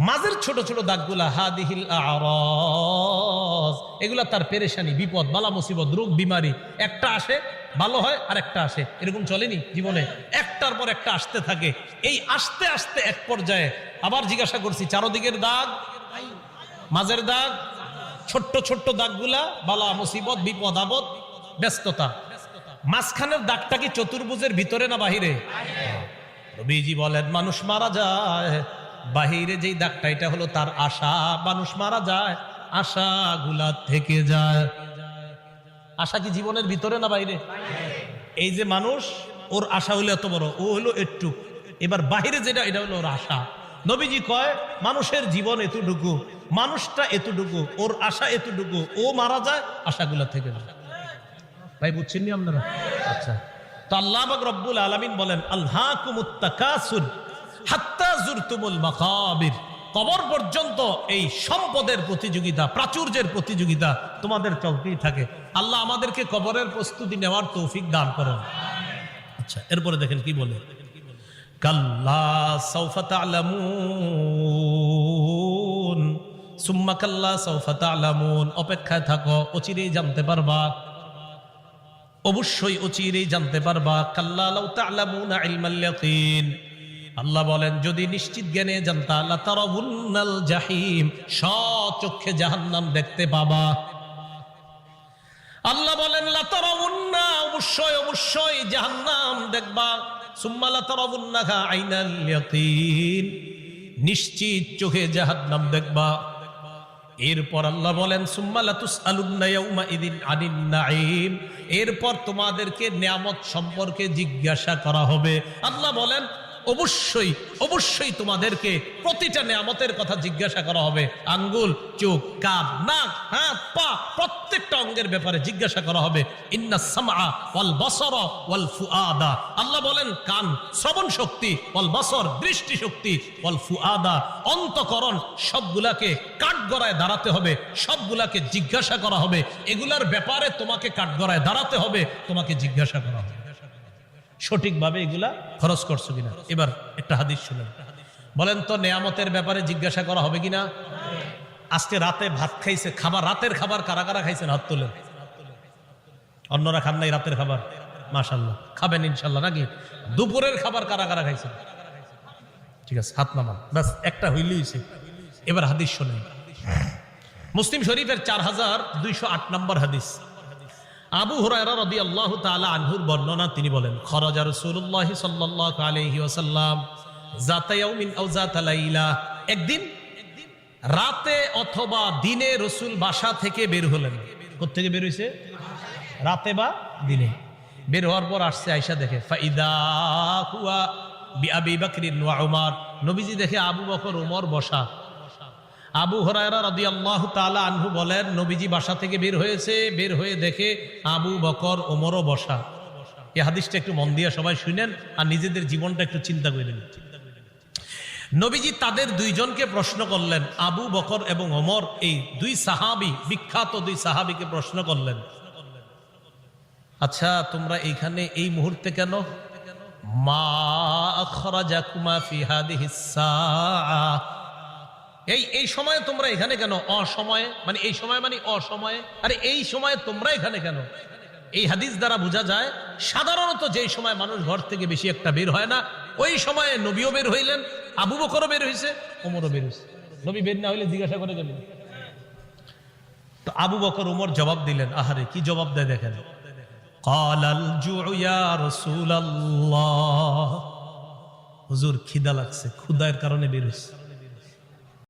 মাঝের ছোট ছোট দাগগুলা হাদিহিল আরাজ, এগুলা তার পেরেশানি, বিপদ, বালা মুসিবত, রোগ বিমারি, একটা আসে ভালো হয় আর একটা আসে, এরকম চলেনি জীবনে? একটার পর একটা আসতে থাকে। এই আসতে আসতে এক পর্যায়ে আবার জিজ্ঞাসা করছি, চারদিকের দাগ, মাঝের দাগ, ছোট্ট ছোট্ট দাগগুলা বালা মুসিবত, বিপদ আপদ, ব্যস্ততা। মাঝখানের দাগটা কি চতুর্ভুজের ভিতরে না বাহিরে? নবীজি বলেন মানুষ মারা যায়, বাহিরে যেই দাগটা এটা হলো তার আশা। মানুষ মারা যায়, আশাগুলা থেকে যায়। আশা কি জীবনের ভিতরে না বাইরে? এই যে মানুষ, ওর আশা হলো এত বড়, ও হলো একটু, এবার বাহিরে যেটা এটা হলো ওর আশা। নবীজি কয় মানুষের জীবন এতটুকু, মানুষটা এতটুকু, ওর আশা এতটুকু, ও মারা যায় আশাগুলা থেকে যায়। ভাই বুঝছেন নি আপনারা? আচ্ছা, তো আল্লাহ পাক রব্বুল আলামিন বলেন আলহাকুমুত তাকাসুর হাত্তা যুরতুমুল মাকাবির। কবর পর্যন্ত এই সম্পদের প্রতিযোগিতা, প্রাচুর্যের প্রতিযোগিতা তোমাদের চলতেই থাকে। আল্লাহ আমাদেরকে কবরের প্রস্তুতি নেওয়ার তৌফিক দান করেন। আচ্ছা, এরপরে দেখেন কি বলে, কাল্লা সাউফা তা'লামুন সুম্মা কাল্লা সাউফা তা'লামুন। অপেক্ষায় থাকো, অচিরেই জানতে পারবা, অবশ্যই অচিরেই জানতে পারবা। কাল্লা লাউ তা'লামুনা ইলমাল ইয়াকিন। আল্লাহ বলেন যদি নিশ্চিত জ্ঞানে জানতা লাতারাউন্নাল জাহিম, স্বচক্ষে জাহান্নাম দেখতে পাবা। আল্লাহ বলেন লাতারাউন্না, অবশ্যই অবশ্যই জাহান্নাম দেখবা। সুম্মা লাতারাউন্নাহা আইনাল ইয়াকিন, নিশ্চিত চোখে জাহান্নাম দেখবা। এরপর আল্লাহ বলেন সুম্মা লাতুসআলুন্না ইয়াউমা ইযিন আনিন নাঈম, এরপর তোমাদেরকে নিয়ামত সম্পর্কে জিজ্ঞাসা করা হবে। আল্লাহ বলেন অবশ্যই অবশ্যই তোমাদেরকে প্রতিটা নিয়ামতের কথা জিজ্ঞাসা করা হবে। আঙ্গুল, চোখ, কান, নাক, হাত, পা, প্রত্যেকটা অঙ্গের ব্যাপারে জিজ্ঞাসা করা হবে। ইন্নাস সামআ ওয়াল বাসারা ওয়াল ফুআদা। আল্লাহ বলেন কান শ্রবণ শক্তি, ওয়াল বাসর দৃষ্টি শক্তি, ওয়াল ফুআদা অন্তঃকরণ, সবগুলাকে কাঠগড়ায় দাঁড়াতে হবে, সবগুলাকে জিজ্ঞাসা করা হবে। এগুলার ব্যাপারে তোমাকে কাঠগড়ায় দাঁড়াতে হবে, তোমাকে জিজ্ঞাসা করা হবে সঠিকভাবে এগুলা খরচ করছো কিনা। এবার একটা হাদিস শুনেন, বলেন তো নেয়ামতের ব্যাপারে জিজ্ঞাসা করা হবে কিনা? আজকে রাতে ভাত খাইছে, খাবার, রাতের খাবার কারা কারা খাইছেন হাত তোলেন। অন্যরা খান নাই রাতের খাবার? মাশাআল্লাহ, খাবেন ইনশাআল্লাহ নাকি? দুপুরের খাবার কারা কারা খাইছেন? ঠিক আছে, হাত নামান, বাস একটা হইলেই হইছে। এবার হাদিস শুনেন, মুসলিম শরীফের 4208 নম্বর হাদিস। আবু হুরায়রা রাদিয়াল্লাহু তাআলা আনহুর বর্ণনা, তিনি বলেন খরাজা রাসূলুল্লাহ সাল্লাল্লাহু আলাইহি ওয়াসাল্লাম যাতা ইয়াউমিন আও যাতা লাইলা। একদিন রাতে অথবা দিনে রাসূল বাসা থেকে বের হলেন। কোথা থেকে বের হইছে? রাতে বা দিনে। বের হওয়ার পর আসছে, আয়েশা দেখে ফাইদা হুয়া বিআবি বকরিন ওয়া উমর। নবীজি দেখে আবু বকর ওমর বসা। আবু হুরায়রা রাদিয়াল্লাহু তাআলা আনহু বলেন নবীজি বাসা থেকে বের হয়েছে, বের হয়ে দেখে আবু বকর ওমরও বসা। এই হাদিসটা একটু মন দিয়ে সবাই শুনেন আর নিজেদের জীবনটা একটু চিন্তা করে নেন। নবীজি তাদের দুইজনকে প্রশ্ন করলেন, আবু বকর এবং ওমর, এই দুই সাহাবী, বিখ্যাত দুই সাহাবীকে প্রশ্ন করলেন, আচ্ছা তোমরা এইখানে এই মুহূর্তে কেন? মা আখরাজাকুমা ফি হাদিহিস সাআ, এই সময়ে তোমরা এখানে কেন? অসময়ে মানে এই সময় মানে অসময়ে, আরে এই সময়ে তোমরা এখানে কেন? এই হাদিস দ্বারা বোঝা যায় সাধারণত যেই সময় মানুষ ঘর থেকে বেশি একটা বের হয় না, ওই সময়ে নবীও বের হইলেন, আবু বকরও বের হইছে, ওমরও বের হইছে। নবী বের না হইলে জিজ্ঞাসা করে গেলেন। তো আবু বকর ওমর জবাব দিলেন, আহারে কি জবাব দেয় দেখেন, ক্বালাল জুউ ইয়া রাসূলুল্লাহ, হুজুর খিদা লাগছে, ক্ষুধার কারণে বের হইছে।